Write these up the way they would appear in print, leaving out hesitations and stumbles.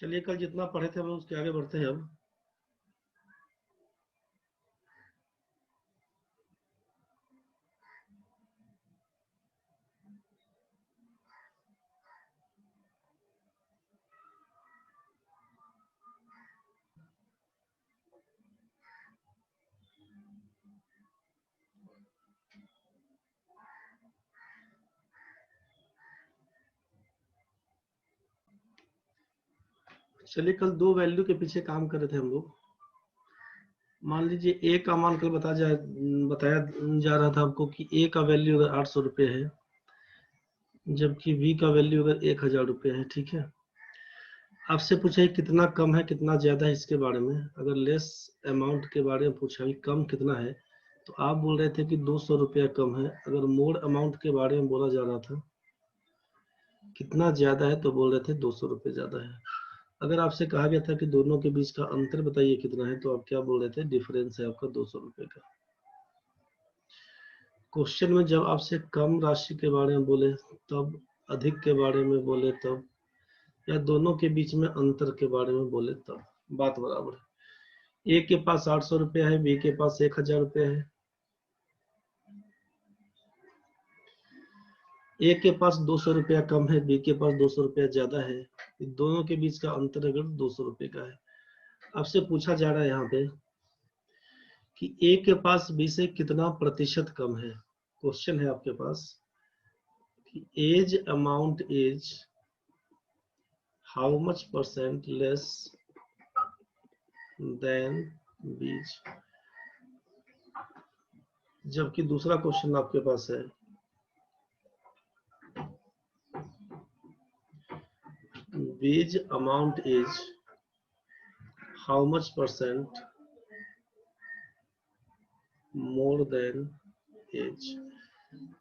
चलिए कल जितना पढ़े थे हम उसके आगे बढ़ते हैं अब। चलिए कल दो वैल्यू के पीछे काम कर रहे थे हम लोग। मान लीजिए ए का मान कल बताया जा रहा था आपको कि ए का वैल्यू अगर 800 रुपये है, जबकि बी का वैल्यू अगर 1000 रुपये है। ठीक है, आपसे पूछा है कितना कम है कितना ज्यादा है इसके बारे में। अगर लेस अमाउंट के बारे में पूछा है कम कितना है, तो आप बोल रहे थे कि 200 रुपया कम है। अगर मोर अमाउंट के बारे में बोला जा रहा था कितना ज्यादा है, तो बोल रहे थे 200 रुपये ज्यादा है। अगर आपसे कहा गया था कि दोनों के बीच का अंतर बताइए कितना है, तो आप क्या बोल रहे थे? डिफरेंस है आपका 200 रुपये का। क्वेश्चन में जब आपसे कम राशि के बारे में बोले तब, अधिक के बारे में बोले तब, या दोनों के बीच में अंतर के बारे में बोले तब, बात बराबर है। ए के पास 800 रुपया है, बी के पास 1000 रुपया है। ए के पास 200 रुपया कम है, बी के पास 200 रुपया ज्यादा है। दोनों के बीच का अंतर अगर 200 रुपये का है, आपसे पूछा जा रहा है यहाँ पे कि ए के पास बी से कितना प्रतिशत कम है। क्वेश्चन है आपके पास कि A's amount is how much percent less than B's, जबकि दूसरा क्वेश्चन आपके पास है B's amount is how much percent more than A's.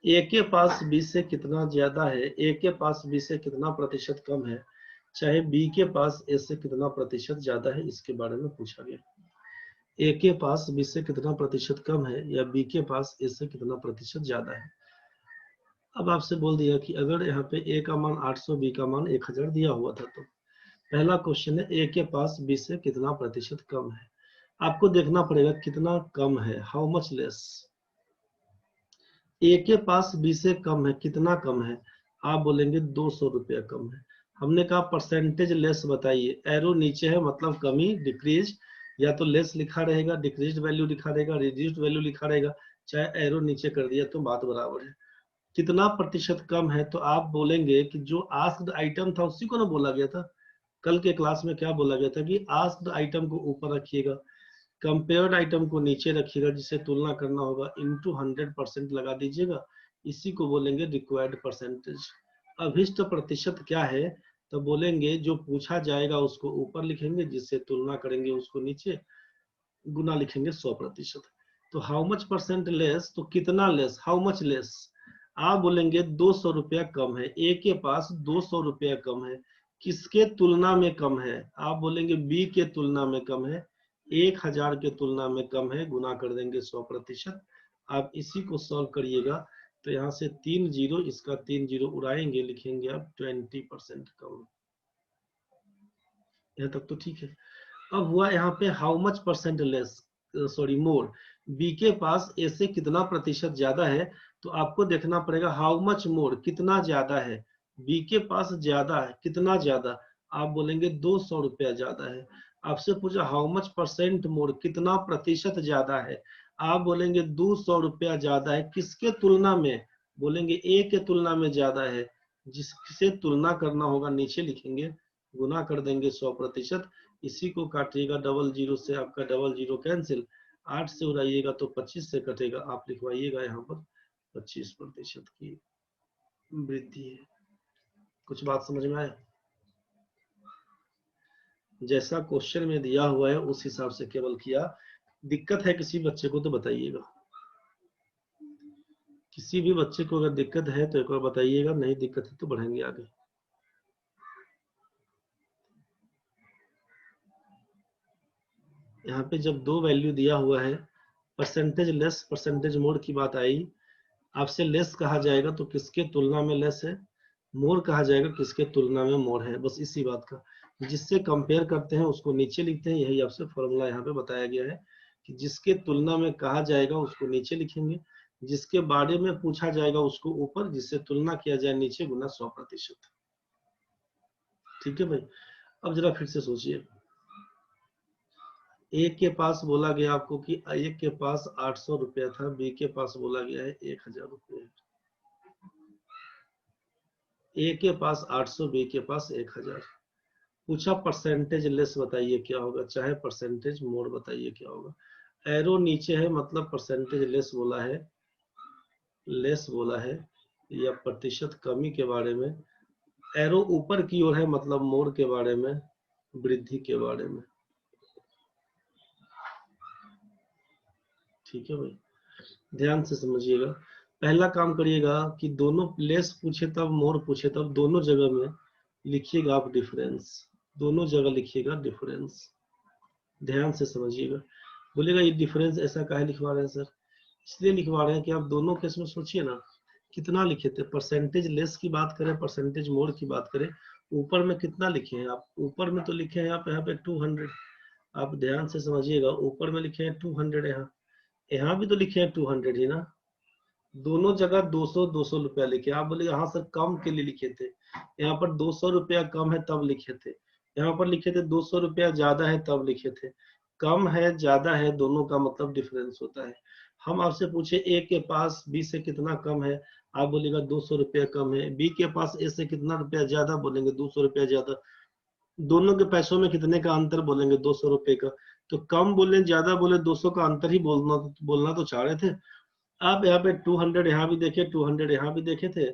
A के पास बी से कितना ज्यादा है, ए के पास बी से कितना प्रतिशत कम है, चाहे बी के पास ए से कितना प्रतिशत ज्यादा है, इसके बारे में पूछा गया। ए के पास बी से कितना प्रतिशत कम है या बी के पास ए से कितना प्रतिशत ज्यादा है। अब आपसे बोल दिया कि अगर यहाँ पे ए का मान 800, बी का मान 1000 दिया हुआ था, तो पहला क्वेश्चन है ए के पास बी से कितना प्रतिशत कम है। आपको देखना पड़ेगा कितना कम है, हाउ मच लेस। ए के पास बी से कम है, कितना कम है? आप बोलेंगे 200 रुपया कम है। हमने कहा परसेंटेज लेस बताइए, एरो नीचे है मतलब कमी, डिक्रीज, या तो लेस लिखा रहेगा, डिक्रीज वैल्यू लिखा रहेगा, रिड्यूस्ड वैल्यू लिखा रहेगा, चाहे एरो नीचे कर दिया तो बात बराबर है। कितना प्रतिशत कम है, तो आप बोलेंगे कि जो आस्क्ड आइटम था उसी को ना बोला गया था। कल के क्लास में क्या बोला गया था कि आस्क्ड आइटम को ऊपर रखिएगा, कंपेयर्ड आइटम को नीचे रखिएगा, जिसे तुलना करना होगा, इंटू 100% लगा दीजिएगा। इसी को बोलेंगे रिक्वायर्ड परसेंटेज। अभिष्ट प्रतिशत क्या है, तो बोलेंगे जो पूछा जाएगा उसको ऊपर लिखेंगे, जिससे तुलना करेंगे उसको नीचे, गुना लिखेंगे 100%। तो हाउ मच परसेंट लेस, तो कितना लेस, हाउ मच लेस। आप बोलेंगे 200 रुपया कम है, ए के पास 200 रुपया कम है, किसके तुलना में कम है? आप बोलेंगे बी के तुलना में कम है, 1000 के तुलना में कम है, गुना कर देंगे 100%। आप इसी को सॉल्व करिएगा, तो यहाँ से 3 जीरो, इसका 3 जीरो उड़ाएंगे, लिखेंगे आप 20% कम। यहाँ तक तो ठीक है। अब हुआ यहाँ पे how much percent less, sorry more. B के पास ए से कितना प्रतिशत ज्यादा है, तो आपको देखना पड़ेगा हाउ मच मोर, कितना ज्यादा है। बी के पास ज्यादा है, कितना ज्यादा? आप बोलेंगे 200 रुपया ज्यादा है। आपसे पूछा हाउ मच परसेंट मोर, कितना प्रतिशत ज्यादा है। आप बोलेंगे 200 रुपया ज्यादा है, किसके तुलना में? बोलेंगे ए के तुलना में ज्यादा है। जिससे तुलना करना होगा नीचे लिखेंगे, गुना कर देंगे 100%। इसी को काटिएगा डबल जीरो से, आपका डबल जीरो कैंसिल, 8 से उड़ाइएगा तो 25 से कटेगा। आप लिखवाइएगा यहाँ पर 25% की वृद्धि है। कुछ बात समझ में आया? जैसा क्वेश्चन में दिया हुआ है उस हिसाब से केवल किया। दिक्कत है किसी बच्चे को तो बताइएगा, किसी भी बच्चे को अगर दिक्कत है तो एक बार बताइएगा, नहीं दिक्कत है तो बढ़ेंगे आगे। यहाँ पे जब दो वैल्यू दिया हुआ है, परसेंटेज लेस परसेंटेज मोर की बात आई, आपसे लेस कहा जाएगा तो किसके तुलना में लेस है? मोर कहा जाएगा किसके तुलना में मोर है, बस इसी बात का। जिससे कंपेयर करते हैं उसको नीचे लिखते हैं, यही आपसे फॉर्मूला यहाँ पे बताया गया है कि जिसके तुलना में कहा जाएगा उसको नीचे लिखेंगे, जिसके बारे में पूछा जाएगा उसको ऊपर, जिससे तुलना किया जाए नीचे गुना 100%। ठीक है भाई। अब जरा फिर से सोचिए, ए के पास बोला गया आपको कि ए के पास 800 रुपया था, बी के पास बोला गया है 1000 रुपया। ए के पास 800, बी के पास 1000। पूछा परसेंटेज लेस बताइए क्या होगा, चाहे परसेंटेज मोर बताइए क्या होगा। एरो नीचे है मतलब परसेंटेज लेस बोला है, लेस बोला है, या प्रतिशत कमी के बारे में। एरो ऊपर की ओर है मतलब मोर के बारे में, वृद्धि के बारे में। ठीक है भाई, ध्यान से समझिएगा। पहला काम करिएगा कि दोनों लेस पूछे तब मोर पूछे तब दोनों जगह में लिखिएगा आप डिफरेंस, दोनों जगह लिखिएगा डिफरेंस। ध्यान से समझिएगा। बोलेगा ये डिफरेंस ऐसा काहे लिखवा रहे हैं सर, इसलिए लिखवा रहे हैं कि आप दोनों केस में सोचिए ना, कितना लिखे थे। परसेंटेज लेस की बात करें, परसेंटेज मोर की बात करें, ऊपर में कितना लिखे हैं आप, ऊपर में तो लिखे हैं आप यहाँ पे 200। आप ध्यान से समझिएगा, ऊपर में लिखे हैं 200, यहाँ यहाँ भी तो लिखे हैं 200 ही ना। दोनों जगह 200 रुपया लिखे। आप बोले हाँ सर कम के लिए लिखे थे, यहाँ पर 200 रुपया कम है तब लिखे थे, यहाँ पर लिखे थे 200 रुपया ज्यादा है तब लिखे थे। कम है ज्यादा है दोनों का मतलब डिफरेंस होता है। हम आपसे पूछे ए के पास बी से कितना कम है, आप बोलेगा 200 रुपया कम है। बी के पास ए से कितना रुपया ज्यादा, बोलेंगे 200 रुपया ज्यादा। दोनों के पैसों में कितने का अंतर, बोलेंगे 200 रुपए का। तो कम बोले ज्यादा बोले 200 का अंतर ही बोलना तो चाह रहे थे। आप यहाँ पे 200 यहाँ भी देखे, 200 यहाँ भी देखे थे,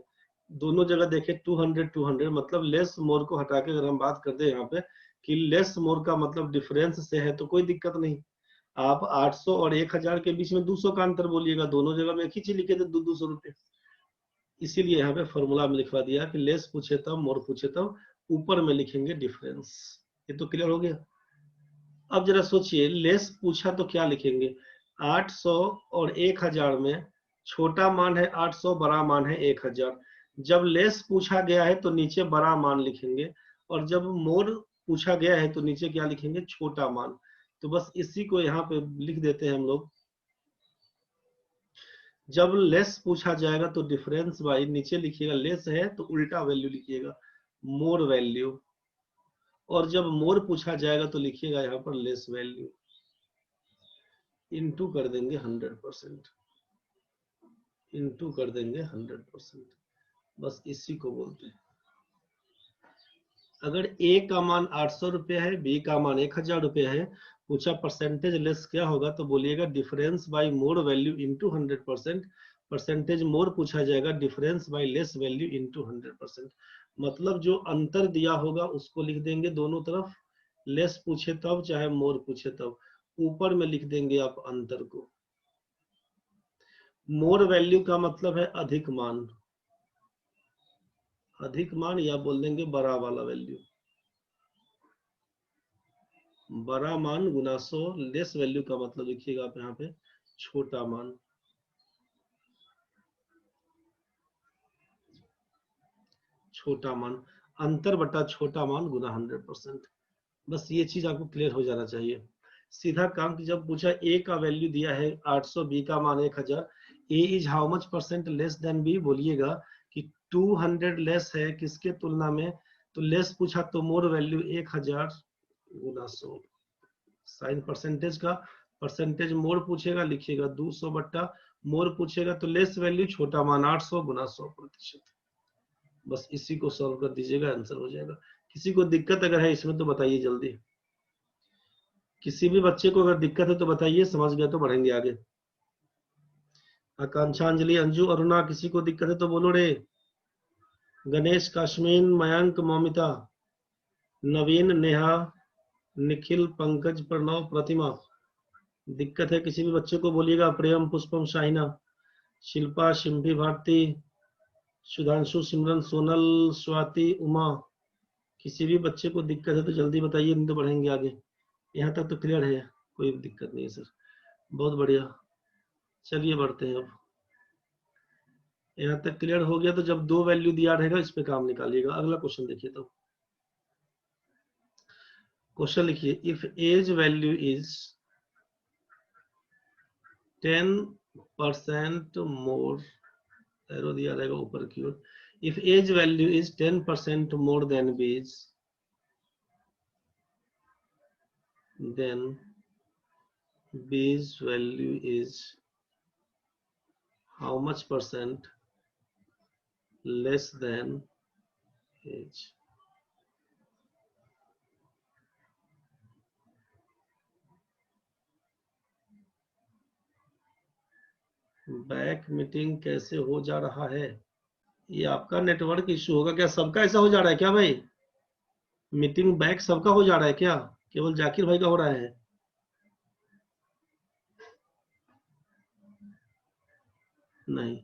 दोनों जगह देखे 200 मतलब लेस मोर को हटा के अगर हम बात करते हैं यहाँ पे कि लेस मोर का मतलब डिफरेंस से है तो कोई दिक्कत नहीं। आप 800 और 1000 के बीच में 200 का अंतर बोलिएगा, दोनों जगह में एक ही चीज लिखे थे 200 रुपए। इसीलिए यहाँ पे फॉर्मूला में लिखवा दिया कि लेस पूछे तब मोर पूछे तब ऊपर में लिखेंगे डिफरेंस। ये तो क्लियर हो गया। अब जरा सोचिए, लेस पूछा तो क्या लिखेंगे, 800 और 1000 में छोटा मान है 800, बड़ा मान है 1000। जब लेस पूछा गया है तो नीचे बड़ा मान लिखेंगे, और जब मोर पूछा गया है तो नीचे क्या लिखेंगे, छोटा मान। तो बस इसी को यहाँ पे लिख देते हैं हम लोग। जब लेस पूछा जाएगा तो डिफरेंस बाई नीचे लिखिएगा, लेस है तो उल्टा वैल्यू लिखिएगा मोर वैल्यू, और जब मोर पूछा जाएगा तो लिखिएगा यहाँ पर लेस वैल्यू, इनटू कर देंगे 100%, इनटू कर देंगे 100%। बस इसी को बोलते हैं। अगर ए का मान 800 रुपया है, बी का मान 1000 रुपया है, पूछा परसेंटेज लेस क्या होगा, तो बोलिएगा difference bye more value into 100%। Percentage मोर पूछा जाएगा, difference bye less value into 100%। मतलब जो अंतर दिया होगा उसको लिख देंगे दोनों तरफ, लेस पूछे तब चाहे मोर पूछे तब, ऊपर में लिख देंगे आप अंतर को। मोर वैल्यू का मतलब है अधिक मान, अधिक मान या बोल देंगे बड़ा वाला वैल्यू, बड़ा मान गुना 100। लेस वैल्यू का मतलब लिखिएगा आप यहाँ पे छोटा मान, छोटा मान, अंतर बटा छोटा मान गुना 100%। बस ये चीज आपको क्लियर हो जाना चाहिए। सीधा काम की जब पूछा ए का वैल्यू दिया है 800, बी का मान 1000, A is how much percent less than B, बोलिएगा कि 200 लेस है किसके तुलना में, तो लेस पूछा तो मोर वैल्यू 1000 गुना 100, साइन परसेंटेज का। परसेंटेज मोर पूछेगा लिखिएगा 200 बट्टा मोर पूछेगा तो लेस वैल्यू छोटा मान 800 गुना 100%। बस इसी को सॉल्व कर दीजिएगा, आंसर हो जाएगा। किसी को दिक्कत अगर है इसमें तो बताइए जल्दी, किसी भी बच्चे को अगर दिक्कत है तो बताइए, समझ गया तो बढ़ेंगे आगे। आकांक्षा, अंजलि, अंजू, अरुणा, किसी को दिक्कत है तो बोलो रे। गणेश, काश्मीन, मयंक, मौमिता, नवीन, नेहा, निखिल, पंकज, प्रणव, प्रतिमा, दिक्कत है किसी भी बच्चे को बोलिएगा। प्रेम, पुष्पम, शाहिना, शिल्पा, शिम्पी, भारती, सुधांशु, सिमरन, सोनल, स्वाति, उमा, किसी भी बच्चे को दिक्कत है तो जल्दी बताइए, नहीं तो बढ़ेंगे आगे। यहाँ तक तो क्लियर है, कोई दिक्कत नहीं है सर, बहुत बढ़िया। चलिए बढ़ते हैं अब। यहाँ तक क्लियर हो गया? तो जब दो वैल्यू दिया रहेगा इस पे काम निकालिएगा। अगला क्वेश्चन देखिए। तो क्वेश्चन लिखिए, if A's value is 10% more, arrow दिया रहेगा ऊपर की ओर, if A's value is 10% more than B's, then b's value is how much percent less than age? Back meeting कैसे हो जा रहा है? ये आपका नेटवर्क इश्यू होगा क्या? सबका ऐसा हो जा रहा है क्या भाई? मीटिंग बैक सबका हो जा रहा है क्या? केवल जाकिर भाई का हो रहा है? नहीं,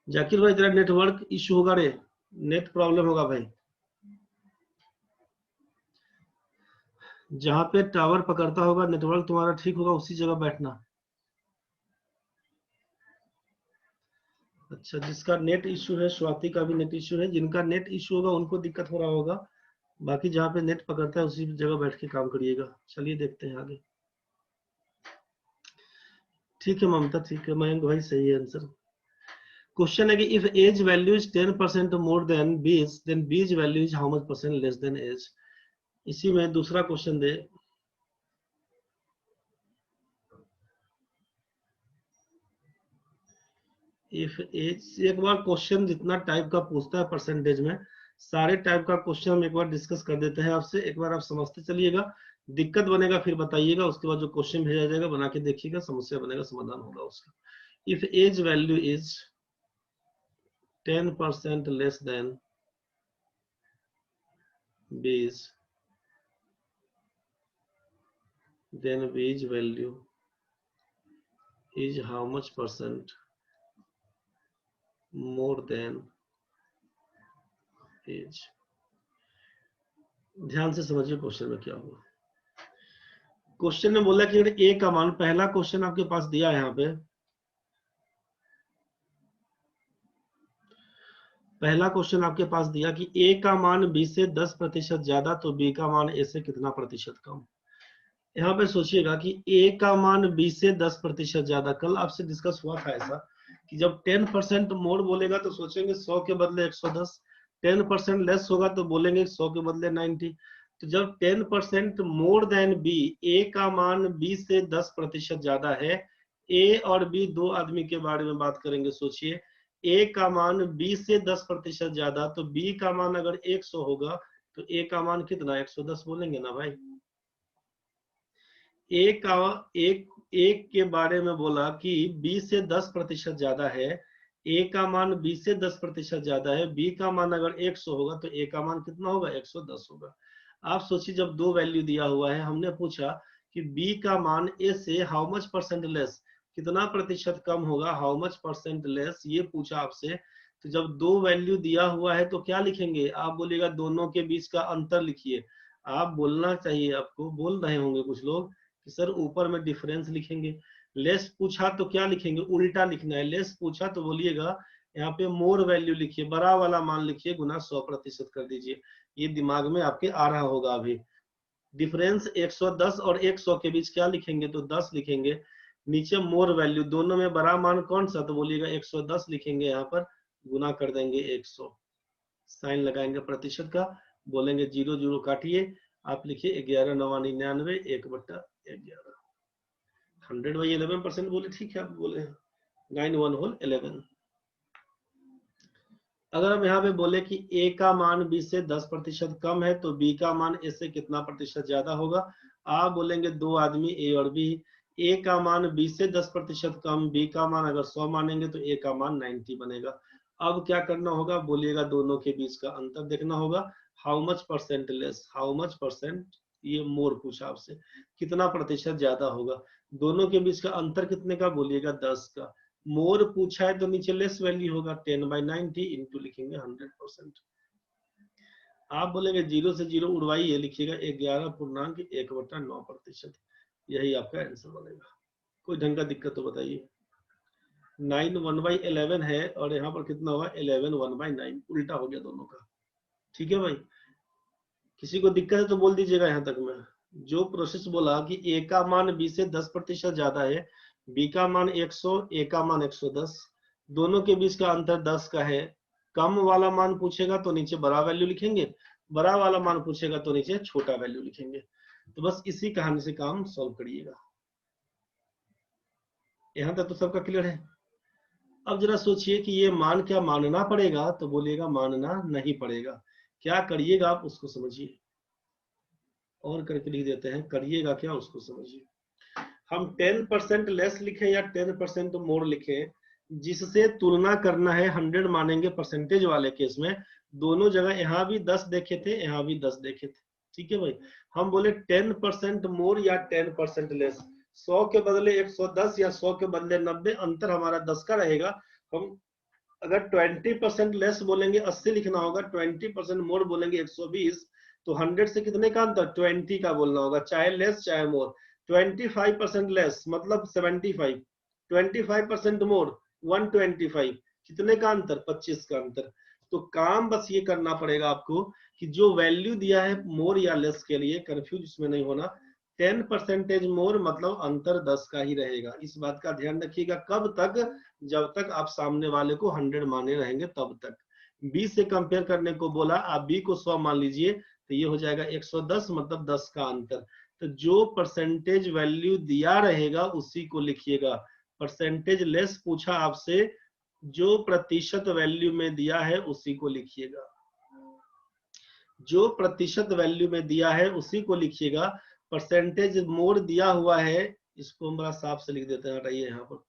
जाकिर भाई तेरा नेटवर्क इश्यू होगा रे, नेट प्रॉब्लम होगा भाई। जहां पे टावर पकड़ता होगा, नेटवर्क तुम्हारा ठीक होगा, उसी जगह बैठना। अच्छा, जिसका नेट इश्यू है, स्वाति का भी नेट इश्यू है, जिनका नेट इश्यू होगा उनको दिक्कत हो रहा होगा, बाकी जहाँ पे नेट पकड़ता है उसी जगह बैठ के काम करिएगा। चलिए देखते हैं आगे। ठीक है ममता, ठीक है, मयंक भाई सही है आंसर। क्वेश्चन है कि if A's value is 10% more than B's, then B's value is how much percent less than A's. इसी में दूसरा क्वेश्चन दे, इफ एज, एक बार क्वेश्चन जितना टाइप का पूछता है परसेंटेज में, सारे टाइप का क्वेश्चन हम एक बार डिस्कस कर देते हैं आपसे, एक बार आप समझते चलिएगा, दिक्कत बनेगा फिर बताइएगा, उसके बाद जो क्वेश्चन भेजा जाएगा बना के देखिएगा, समस्या बनेगा, समाधान होगा उसका। If A's value is 10% less than base, then base value is how much percent more than age? ध्यान से समझिए क्वेश्चन में क्या हुआ। क्वेश्चन में बोला कि ए का मान, पहला क्वेश्चन आपके पास दिया है यहाँ पे, पहला क्वेश्चन आपके पास दिया कि ए का मान बी से 10% ज्यादा, तो बी का मान ए से कितना प्रतिशत कम। यहाँ पे सोचिएगा कि ए का मान बी से 10% ज्यादा, कल आपसे डिस्कस हुआ था ऐसा कि जब 10% मोर बोलेगा तो सोचेंगे 100 के बदले 110, 10% लेस होगा तो बोलेंगे 100 के बदले 90। तो जब 10% मोर देन बी, ए का मान बी से 10% ज्यादा है, ए और बी दो आदमी के बारे में बात करेंगे। सोचिए ए का मान बी से 10% ज्यादा, तो बी का मान अगर 100 होगा तो ए का मान कितना, 110 बोलेंगे ना भाई। एक का एक के बारे में बोला कि बी से 10% ज्यादा है, ए का मान बी से 10% ज्यादा है, बी का मान अगर 100 होगा तो ए का मान कितना होगा, 110 होगा। आप सोचिए जब दो वैल्यू दिया हुआ है, हमने पूछा कि बी का मान ए से हाउ मच परसेंट लेस, कितना प्रतिशत कम होगा, हाउ मच परसेंट लेस, ये पूछा आपसे। तो जब दो वैल्यू दिया हुआ है तो क्या लिखेंगे? आप बोलिएगा दोनों के बीच का अंतर लिखिए। आप बोलना चाहिए, आपको बोल रहे होंगे कुछ लोग कि सर ऊपर में डिफरेंस लिखेंगे। लेस पूछा तो क्या लिखेंगे, उल्टा लिखना है। लेस पूछा तो बोलिएगा यहाँ पे मोर वैल्यू लिखिए, बड़ा वाला मान लिखिए, गुना 100% कर दीजिए। ये दिमाग में आपके आ रहा होगा अभी। डिफरेंस 110 और 100 के बीच क्या लिखेंगे, तो 10 लिखेंगे। नीचे मोर वैल्यू, दोनों में बड़ा मान कौन सा, तो बोलिएगा 110 लिखेंगे, यहाँ पर गुना कर देंगे 100, साइन लगाएंगे प्रतिशत का, बोलेंगे 0 0 काटिए, आप लिखिए 11 9 99 1/11, 100/11% बोले, ठीक है आप बोले 9 1 होल 11। अगर हम यहाँ पे बोले कि ए का मान बी से 10% कम है, तो बी का मान ए से कितना प्रतिशत ज्यादा होगा। आप बोलेंगे दो आदमी ए और बी, ए का मान बी से 10% कम, बी का मान अगर 100 मानेंगे तो ए का मान 90 बनेगा। अब क्या करना होगा, बोलिएगा दोनों के बीच का अंतर देखना होगा, how much percent less, how much percent, ये मोर पूछा आपसे, कितना प्रतिशत ज्यादा होगा। दोनों के बीच का अंतर कितने का, बोलिएगा 10 का। मोर पूछा है तो नीचे लेस वैल्यू होगा, 10/90 इंटू लिखेंगे 100%। आप बोलेंगे 0 से 0 उड़वाइए, लिखिएगा 11.1/9%, यही आपका आंसर बनेगा। कोई ढंग का दिक्कत तो बताइए। 9 1/11 है और यहाँ पर कितना हुआ 11 1/9, उल्टा हो गया दोनों का। ठीक है भाई, किसी को दिक्कत है तो बोल दीजिएगा। यहाँ तक में जो प्रोसेस बोला कि ए का मान बी से 10% ज्यादा है, बी का मान 100, ए का मान 110, दोनों के बीच का अंतर 10 का है। कम वाला मान पूछेगा तो नीचे बड़ा वैल्यू लिखेंगे, बड़ा वाला मान पूछेगा तो नीचे छोटा वैल्यू लिखेंगे। तो बस इसी कहानी से काम सॉल्व करिएगा। यहाँ तक तो सबका क्लियर है। अब जरा सोचिए कि ये मान क्या मानना पड़ेगा, तो बोलिएगा मानना नहीं पड़ेगा। क्या करिएगा आप उसको समझिए, और करके लिख देते हैं, करिएगा क्या उसको समझिए। हम 10% लेस लिखें या 10% मोर लिखें, जिससे तुलना करना है 100 मानेंगे परसेंटेज वाले केस में। दोनों जगह यहाँ भी 10 देखे थे, यहाँ भी 10 देखे थे। ठीक है भाई, हम बोले 10% मोर या 10% लेस, 100 के बदले 110 या 100 के बदले 90, अंतर हमारा 10 का रहेगा। हम अगर 20% लेस बोलेंगे 80 लिखना होगा, 20% मोर बोलेंगे 120, तो 100 से कितने का अंतर 20 का बोलना होगा, चाहे लेस चाहे मोर। 25% लेस मतलब 75, 25% मोर 125, कितने का अंतर 25 का अंतर। तो काम बस ये करना पड़ेगा आपको कि जो वैल्यू दिया है मोर या लेस के लिए, कंफ्यूज इसमें नहीं होना, 10% मोर मतलब अंतर 10 का ही रहेगा। इस बात का ध्यान रखिएगा। कब तक? जब तक आप सामने वाले को 100 माने रहेंगे तब तक। बी से कंपेयर करने को बोला, आप बी को 100 मान लीजिए, तो ये हो जाएगा 110 मतलब 10 का अंतर। तो जो परसेंटेज वैल्यू दिया रहेगा उसी को लिखिएगा। परसेंटेज लेस पूछा आपसे, जो प्रतिशत वैल्यू में दिया है उसी को लिखिएगा। जो प्रतिशत वैल्यू में दिया है उसी को लिखिएगा। परसेंटेज मोर दिया हुआ है, इसको हम बड़ा साफ से लिख देते हैं, हटाइए यहाँ पर,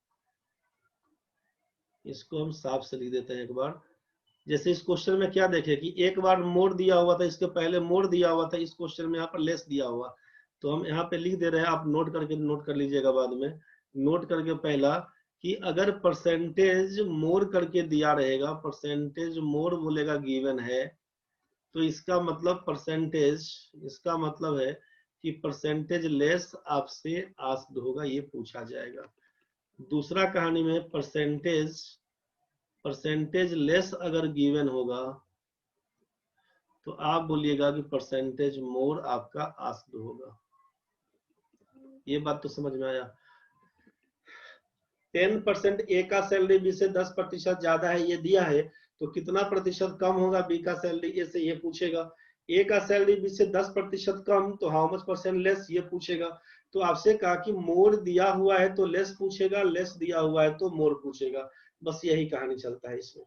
इसको हम साफ से लिख देते हैं एक बार। जैसे इस क्वेश्चन में क्या देखे कि एक बार मोर दिया हुआ था, इसके पहले मोर दिया हुआ था, इस क्वेश्चन में यहाँ पर लेस दिया हुआ, तो हम यहाँ पे लिख दे रहे हैं, आप नोट करके नोट कर लीजिएगा बाद में। नोट करके पहला कि अगर परसेंटेज मोर करके दिया रहेगा, परसेंटेज मोर बोलेगा गिवन है, तो इसका मतलब परसेंटेज, इसका मतलब है कि परसेंटेज लेस आपसे आस्क्ड होगा, ये पूछा जाएगा। दूसरा कहानी में परसेंटेज लेस अगर गिवन होगा तो आप बोलिएगा कि परसेंटेज मोर आपका आस्क्ड होगा। ये बात तो समझ में आया। 10% ए का सैलरी बी से 10% ज्यादा है, ये दिया है, तो कितना प्रतिशत कम होगा बी का सैलरी ए से, ये पूछेगा। ए का सैलरी बी से 10% कम, तो हाउ मच परसेंट लेस, ये पूछेगा। तो आपसे कहा कि मोर दिया हुआ है तो लेस पूछेगा, लेस दिया हुआ है तो मोर पूछेगा। बस यही कहानी चलता है इसमें।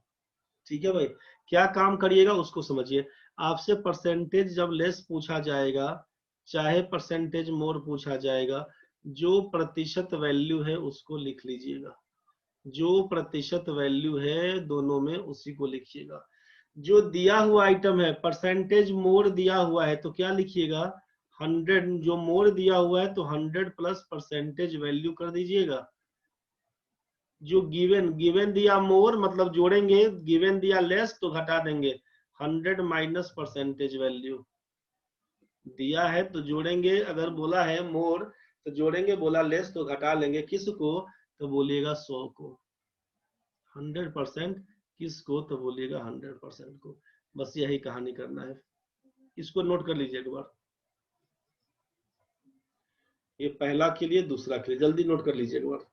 ठीक है भाई, क्या काम करिएगा उसको समझिए। आपसे परसेंटेज जब लेस पूछा जाएगा, चाहे परसेंटेज मोर पूछा जाएगा, जो प्रतिशत वैल्यू है उसको लिख लीजिएगा। जो प्रतिशत वैल्यू है दोनों में उसी को लिखिएगा। जो दिया हुआ आइटम है, परसेंटेज मोर दिया हुआ है, तो क्या लिखिएगा 100, जो मोर दिया हुआ है तो 100 प्लस परसेंटेज वैल्यू कर दीजिएगा। जो गिवन दिया मोर मतलब जोड़ेंगे, गिवन दिया लेस तो घटा देंगे, 100 माइनस परसेंटेज वैल्यू। दिया है तो जोड़ेंगे, अगर बोला है मोर तो जोड़ेंगे, बोला लेस तो घटा लेंगे। किसको? तो बोलिएगा 100 को। 100% किसको? तो बोलिएगा 100% को। बस यही कहानी करना है। इसको नोट कर लीजिए एक बार, ये पहला के लिए, दूसरा के लिए, जल्दी नोट कर लीजिए एक बार।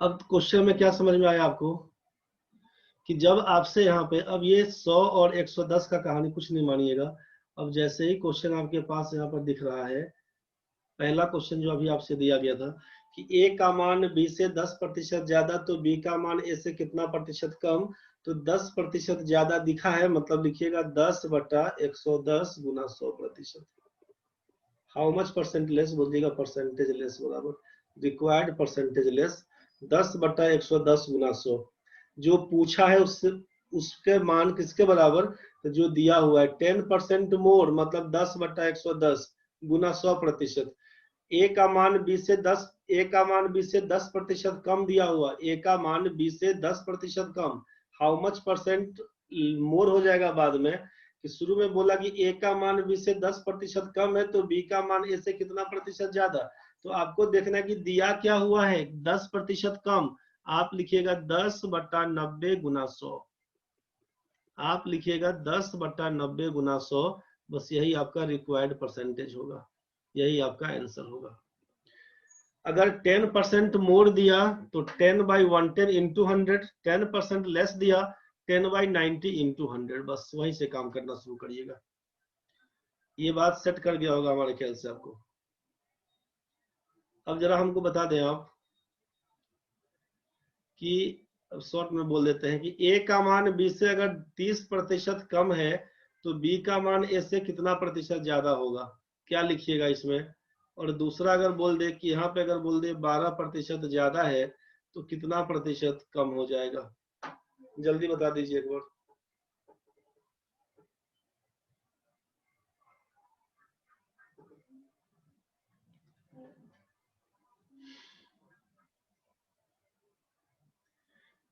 अब क्वेश्चन में क्या समझ में आया आपको कि जब आपसे यहाँ पे, अब ये 100 और 110 का कहानी कुछ नहीं मानिएगा। अब जैसे ही क्वेश्चन आपके पास यहाँ पर दिख रहा है, पहला क्वेश्चन जो अभी आपसे दिया गया था कि ए का मान बी से 10% ज्यादा, तो बी का मान ए से कितना प्रतिशत कम। तो 10% ज्यादा दिखा है, मतलब लिखिएगा 10/110 गुना 100%। हाउ मच परसेंट लेस बोलिएगा, परसेंटेज लेस बराबर रिक्वायर्ड परसेंटेज लेस 10/110 गुना 100। जो पूछा है उससे, उसके मान किसके बराबर, तो जो दिया हुआ है 10% मोर मतलब 10/110 गुना 100%। ए का मान बी से 10, ए का मान बी से 10% कम दिया हुआ, ए का मान बी से 10% कम, हाउ मच परसेंट मोर हो जाएगा बाद में। कि शुरू में बोला कि ए का मान बी से 10% कम है, तो बी का मान ए से कितना प्रतिशत ज्यादा। तो आपको देखना है कि दिया क्या हुआ है 10% कम, आप लिखिएगा 10/90 गुना 100। आप लिखिएगा 10/90 गुना 100। बस यही आपका रिक्वायर्ड परसेंटेज होगा, यही आपका आंसर होगा। अगर 10% मोर दिया तो 10/110 इंटू 100, 10% लेस दिया 10/90 इंटू 100। बस वहीं से काम करना शुरू करिएगा। ये बात सेट कर गया होगा हमारे ख्याल से आपको। अब जरा हमको बता दें आप कि शॉर्ट में बोल देते हैं कि ए का मान बी से अगर 30% कम है तो बी का मान ए से कितना प्रतिशत ज्यादा होगा, क्या लिखिएगा इसमें। और दूसरा अगर बोल दे कि यहाँ पे अगर बोल दे 12% ज्यादा है तो कितना प्रतिशत कम हो जाएगा, जल्दी बता दीजिए एक बार।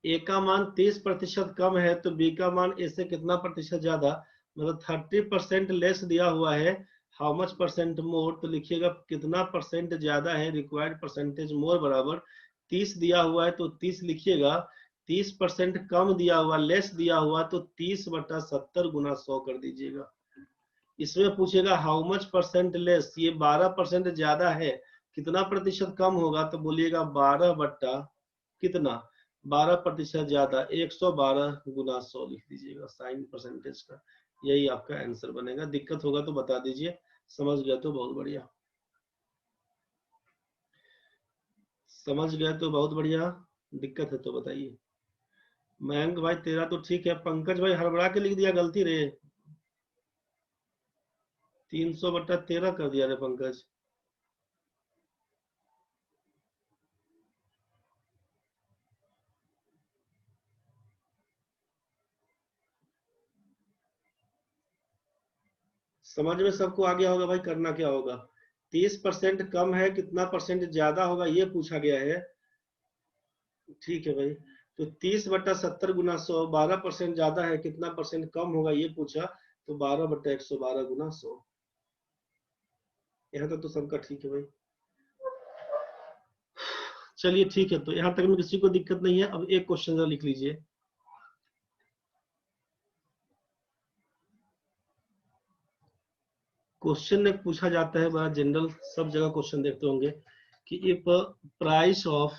ए का मान 30% कम है तो बी का मान ए से कितना प्रतिशत ज्यादा, मतलब 30% लेस दिया हुआ है, हाउ मच परसेंट मोर, तो लिखिएगा कितना परसेंट ज्यादा है, रिक्वायर्ड परसेंटेज मोर बराबर 30 दिया हुआ है तो 30 लिखिएगा। 30% कम दिया हुआ, लेस दिया हुआ तो 30/70 गुना 100 कर दीजिएगा। इसमें पूछेगा हाउ मच परसेंट लेस, ये 12% ज्यादा है, कितना प्रतिशत कम होगा, तो बोलिएगा 12 बट्टा कितना, 12% ज्यादा, 112 गुना 100 लिख दीजिएगा साइन परसेंटेज का। यही आपका आंसर बनेगा। दिक्कत होगा तो बता दीजिए, समझ गया तो बहुत बढ़िया, समझ गया तो बहुत बढ़िया, दिक्कत है तो बताइए। मयंक भाई तेरा तो ठीक है, पंकज भाई हड़बड़ा के लिख दिया, गलती रे, 300/13 कर दिया रे पंकज। समझ में सबको आ गया होगा भाई, करना क्या होगा। 30% कम है, कितना परसेंट ज्यादा होगा ये पूछा गया है। ठीक है भाई, तो 30/70 गुना 100, 12% ज्यादा है, कितना परसेंट कम होगा ये पूछा, तो 12/112 गुना 100। यहाँ तक तो सबका ठीक है भाई। चलिए ठीक है, तो यहाँ तक में किसी को दिक्कत नहीं है। अब एक क्वेश्चन जरा लिख लीजिए। क्वेश्चन एक पूछा जाता है बड़ा जनरल, सब जगह क्वेश्चन देखते होंगे कि if price of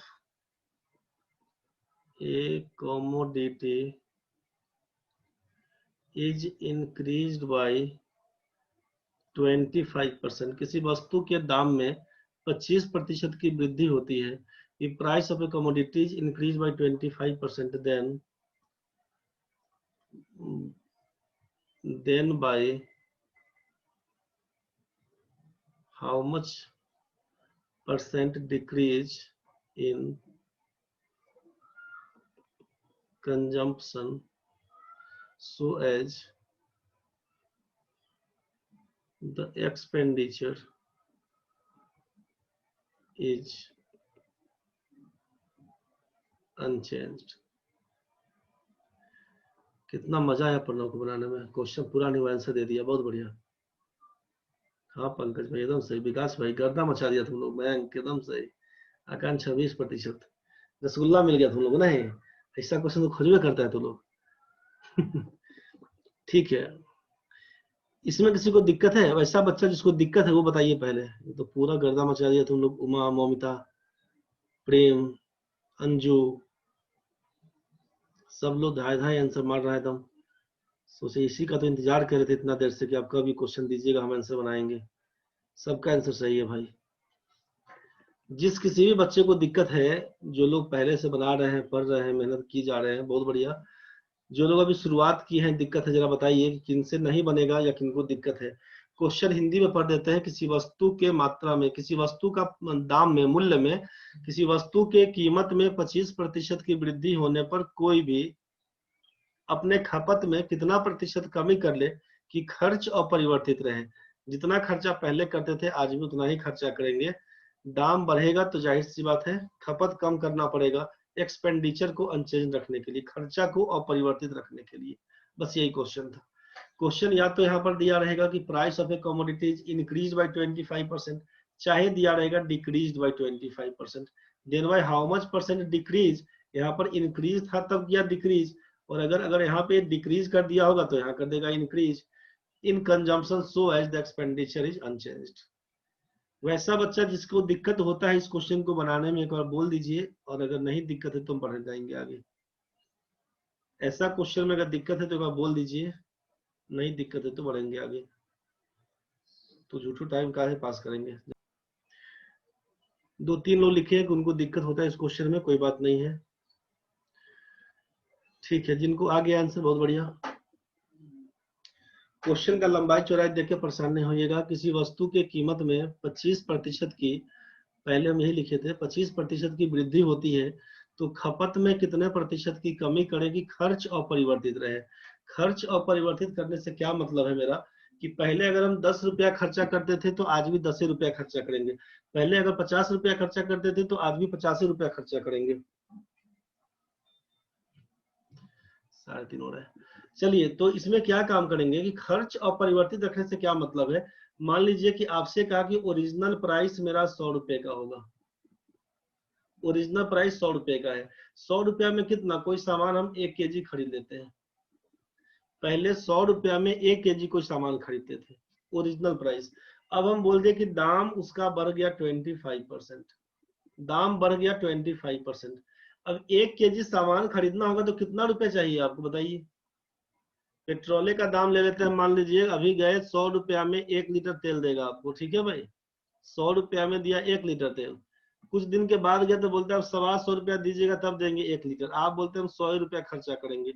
A commodity is increased by 25%, किसी वस्तु के दाम में 25% की वृद्धि होती है। If price of A commodity is increase by 25%, then by how much percent decrease in consumption so as the expenditure is unchanged। कितना मजा आया पढ़ने को बनाने में, क्वेश्चन पूरा नहीं आंसर दे दिया, बहुत बढ़िया। हाँ पंकज भाई एकदम सही, विकास भाई गर्दा मचा दिया तुम लोग, मैं एकदम सही। आकांक्षा 20%, रसगुल्ला मिल गया तुम लोग, नहीं ऐसा क्वेश्चन तो खोजबे करता है तुम लोग। ठीक है, इसमें किसी को दिक्कत है, वैसा बच्चा जिसको दिक्कत है वो बताइए पहले। ये तो पूरा गर्दा मचा दिया तुम लोग, उमा, मौमिता, प्रेम, अंजू, सब लोग धाए धाए आंसर मार रहा है एकदम। सोचे इसी का तो इंतजार कर रहे थे इतना देर से कि आप कभी क्वेश्चन दीजिएगा हम आंसर बनाएंगे। सबका आंसर सही है भाई। जिस किसी भी बच्चे को दिक्कत है, जो लोग पहले से बना रहे हैं, पढ़ रहे हैं, मेहनत की जा रहे हैं, बहुत बढ़िया। जो लोग अभी शुरुआत की है, दिक्कत है, जरा बताइए कि किनसे नहीं बनेगा या किनको दिक्कत है। क्वेश्चन हिंदी में पढ़ देते हैं। किसी वस्तु के मात्रा में, किसी वस्तु का दाम में, मूल्य में, किसी वस्तु के कीमत में 25% की वृद्धि होने पर कोई भी अपने खपत में कितना प्रतिशत कमी कर ले कि खर्च अपरिवर्तित रहे। जितना खर्चा पहले करते थे आज भी उतना ही खर्चा करेंगे। दाम बढ़ेगा तो जाहिर सी बात है खपत कम करना पड़ेगा, एक्सपेंडिचर को अनचेंज रखने के लिए, खर्चा को अपरिवर्तित रखने के लिए। बस यही क्वेश्चन था। क्वेश्चन या तो यहाँ पर दिया रहेगा कि price of a commodities increase by 25%, चाहे दिया रहेगा decrease by 25%। Then by how much percent decrease यहाँ पर इंक्रीज था तब किया डिक्रीज, और अगर यहाँ पे डिक्रीज कर दिया होगा तो यहाँ कर देगा increase. In consumption so as the expenditure is unchanged. वैसा बच्चा जिसको दिक्कत होता है इस क्वेश्चन को बनाने में एक बार बोल दीजिए, और अगर नहीं दिक्कत है तो हम पढ़ जाएंगे आगे। ऐसा क्वेश्चन में अगर दिक्कत है तो एक बार बोल दीजिए, नहीं दिक्कत है तो बढ़ेंगे आगे, तो झूठो टाइम का है पास करेंगे। 2-3 लोग लिखे हैं कि उनको दिक्कत होता है इस क्वेश्चन में, कोई बात नहीं है, ठीक है। जिनको आ गया आंसर बहुत बढ़िया। क्वेश्चन का लंबाई चौड़ाई देख के परेशान नहीं होइएगा। किसी वस्तु के कीमत में 25% की, पहले हम यही लिखे थे, 25% की वृद्धि होती है तो खपत में कितने प्रतिशत की कमी करेगी खर्च अपरिवर्तित रहे। खर्च अपरिवर्तित करने से क्या मतलब है मेरा, कि पहले अगर हम 10 रुपया खर्चा करते थे तो आज भी 10 रुपया खर्चा करेंगे, पहले अगर 50 रुपया खर्चा करते थे तो आज भी 50 रुपया खर्चा करेंगे। 3:30 हो रहा है। चलिए, तो इसमें क्या काम करेंगे कि खर्च अपरिवर्तित रखने से क्या मतलब है। मान लीजिए कि आपसे कहा कि ओरिजिनल प्राइस मेरा 100 रुपए का होगा, ओरिजिनल प्राइस 100 रुपए का है। 100 रुपया में कितना, कोई सामान हम 1 केजी खरीद लेते हैं, पहले 100 रुपया में 1 केजी कोई सामान खरीदते थे, ओरिजिनल प्राइस। अब हम बोल दिए कि दाम उसका बढ़ गया 25%, दाम बढ़ गया 25%। अब 1 केजी सामान खरीदना होगा तो कितना रुपया चाहिए आपको बताइए। पेट्रोले का दाम ले लेते हैं, मान लीजिए अभी गए 100 रुपया में 1 लीटर तेल देगा आपको, ठीक है भाई, 100 रुपया में दिया 1 लीटर तेल। कुछ दिन के बाद गया तो बोलते हैं आप 125 रुपया दीजिएगा तब देंगे 1 लीटर, आप बोलते हैं हम 100 रुपया खर्चा करेंगे।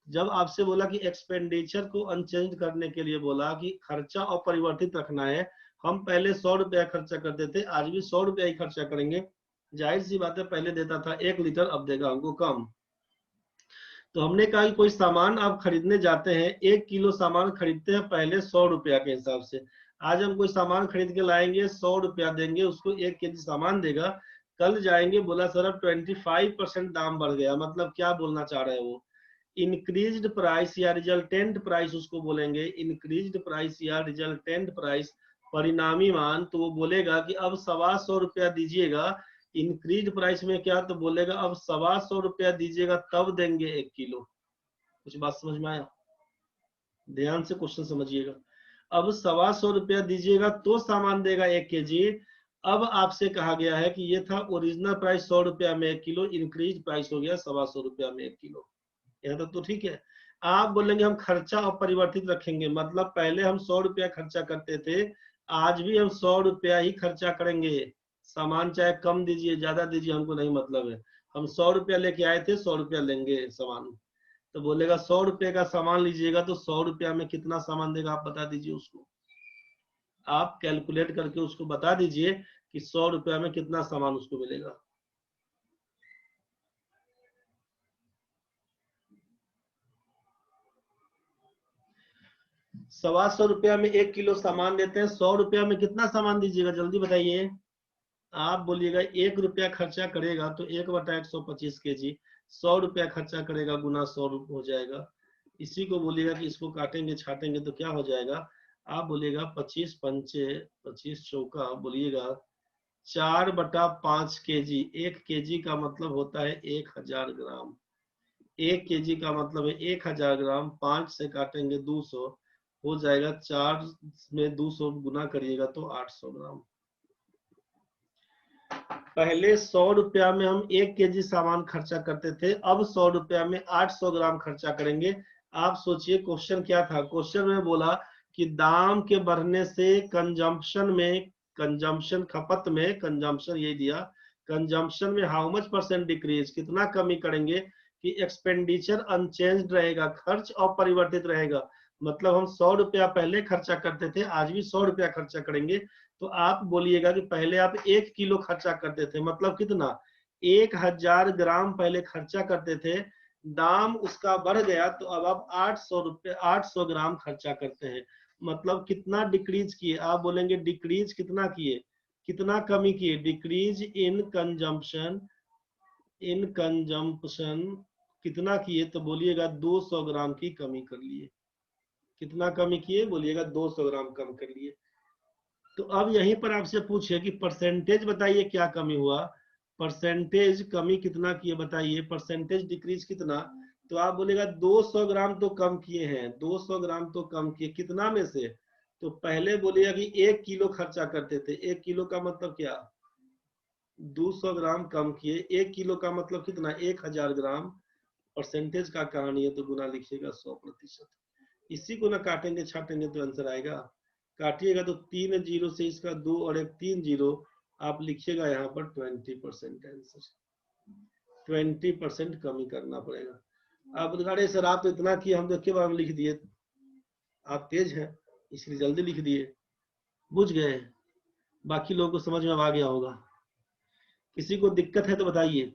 जब आपसे बोला कि एक्सपेंडिचर को अनचेंज करने के लिए बोला कि खर्चा अपरिवर्तित रखना है, हम पहले 100 रुपया खर्चा करते थे, आज भी 100 रुपया ही खर्चा करेंगे। जाहिर सी बात है, पहले देता था 1 लीटर, अब देगा हमको कम। तो हमने कहा कि कोई सामान आप खरीदने जाते हैं, 1 किलो सामान खरीदते हैं पहले 100 रुपया के हिसाब से, आज हम कोई सामान खरीद के लाएंगे 100 रुपया देंगे, उसको 1 केजी सामान देगा। कल जाएंगे, बोला सर अब 25% दाम बढ़ गया, मतलब क्या बोलना चाह रहे हैं वो, इंक्रीज्ड प्राइस या रिजल्टेंट प्राइस उसको बोलेंगे, इंक्रीज्ड प्राइस या रिजल्टेंट प्राइस, परिणामी मान। तो वो बोलेगा कि अब 125 रुपया दीजिएगा, इंक्रीज प्राइस में क्या, तो बोलेगा अब 125 रुपया दीजिएगा तब देंगे 1 किलो। कुछ बात समझ में आया, ध्यान से क्वेश्चन समझिएगा। अब 125 रुपया दीजिएगा तो सामान देगा 1 केजी। अब आपसे कहा गया है कि ये था ओरिजिनल प्राइस 100 रुपया में 1 किलो, इंक्रीज प्राइस हो गया 125 रुपया में 1 किलो। यहाँ तक तो ठीक है। आप बोलेंगे हम खर्चा अपरिवर्तित रखेंगे, मतलब पहले हम 100 रुपया खर्चा करते थे, आज भी हम 100 रुपया ही खर्चा करेंगे, सामान चाहे कम दीजिए ज्यादा दीजिए हमको नहीं मतलब है, हम 100 रुपया लेके आए थे 100 रुपया लेंगे सामान। तो बोलेगा 100 रुपये का सामान लीजिएगा तो 100 रुपया में कितना सामान देगा आप बता दीजिए उसको, आप कैलकुलेट करके उसको बता दीजिए कि 100 रुपया में कितना सामान उसको मिलेगा। सवा 100 रुपया में 1 किलो सामान देते हैं, 100 रुपया में कितना सामान दीजिएगा जल्दी बताइए। आप बोलिएगा 1 रुपया खर्चा करेगा तो 1/125 केजी, 100 रुपया खर्चा करेगा गुना 100 हो जाएगा। इसी को बोलिएगा कि इसको काटेंगे छाटेंगे तो क्या हो जाएगा, आप बोलिएगा 25 पंचे 25 चौका, बोलिएगा 4/5 केजी। 1 केजी का मतलब होता है 1000 ग्राम, 1 केजी का मतलब है 1000 ग्राम, 5 से काटेंगे 200 हो जाएगा, 4 में 200 गुना करिएगा तो 800 ग्राम। पहले 100 रुपया में हम 1 केजी सामान खर्चा करते थे, अब 100 रुपया में 800 ग्राम खर्चा करेंगे। आप सोचिए क्वेश्चन क्या था, क्वेश्चन में बोला कि दाम के बढ़ने से कंजम्पशन में, कंजम्पशन खपत में, कंजम्पशन ये दिया, कंजम्पशन में हाउ मच परसेंट डिक्रीज, कितना कमी करेंगे, कि एक्सपेंडिचर अनचेंज्ड रहेगा, खर्च अपरिवर्तित रहेगा। मतलब हम 100 रुपया पहले खर्चा करते थे, आज भी 100 रुपया खर्चा करेंगे। तो आप बोलिएगा कि पहले आप 1 किलो खर्चा करते थे, मतलब कितना, 1000 ग्राम पहले खर्चा करते थे, दाम उसका बढ़ गया तो अब आप 800 ग्राम खर्चा करते हैं, मतलब कितना डिक्रीज किए, आप बोलेंगे डिक्रीज कितना किए, कितना कमी किए, decrease in consumption, in consumption कितना किए, तो बोलिएगा 200 ग्राम की कमी कर लिए। कितना कमी किए, बोलिएगा 200 ग्राम कम कर लिए। तो अब यहीं पर आपसे पूछे कि परसेंटेज बताइए क्या कमी हुआ, परसेंटेज कमी कितना किए बताइए, परसेंटेज डिक्रीज कितना, तो आप बोलेगा 200 ग्राम तो कम किए हैं, 200 ग्राम तो कम किए, कितना में से, तो पहले बोलेगा कि 1 किलो खर्चा करते थे, 1 किलो का मतलब क्या, 200 ग्राम कम किए, 1 किलो का मतलब कितना, 1000 ग्राम, परसेंटेज का कहानी है तो गुना लिखिएगा 100%। इसी को ना काटेंगे छाटेंगे तो आंसर आएगा, काटिएगा तो 3 जीरो से इसका 2 और एक 3 जीरो, आप लिखिएगा यहाँ पर 20% आंसर, 20% कमी करना पड़ेगा। आप अरे सर आप तो इतना किए, हम तो के बारे में लिख दिए, आप तेज हैं इसलिए जल्दी लिख दिए, बुझ गए, बाकी लोगों को समझ में आ गया होगा। किसी को दिक्कत है तो बताइए,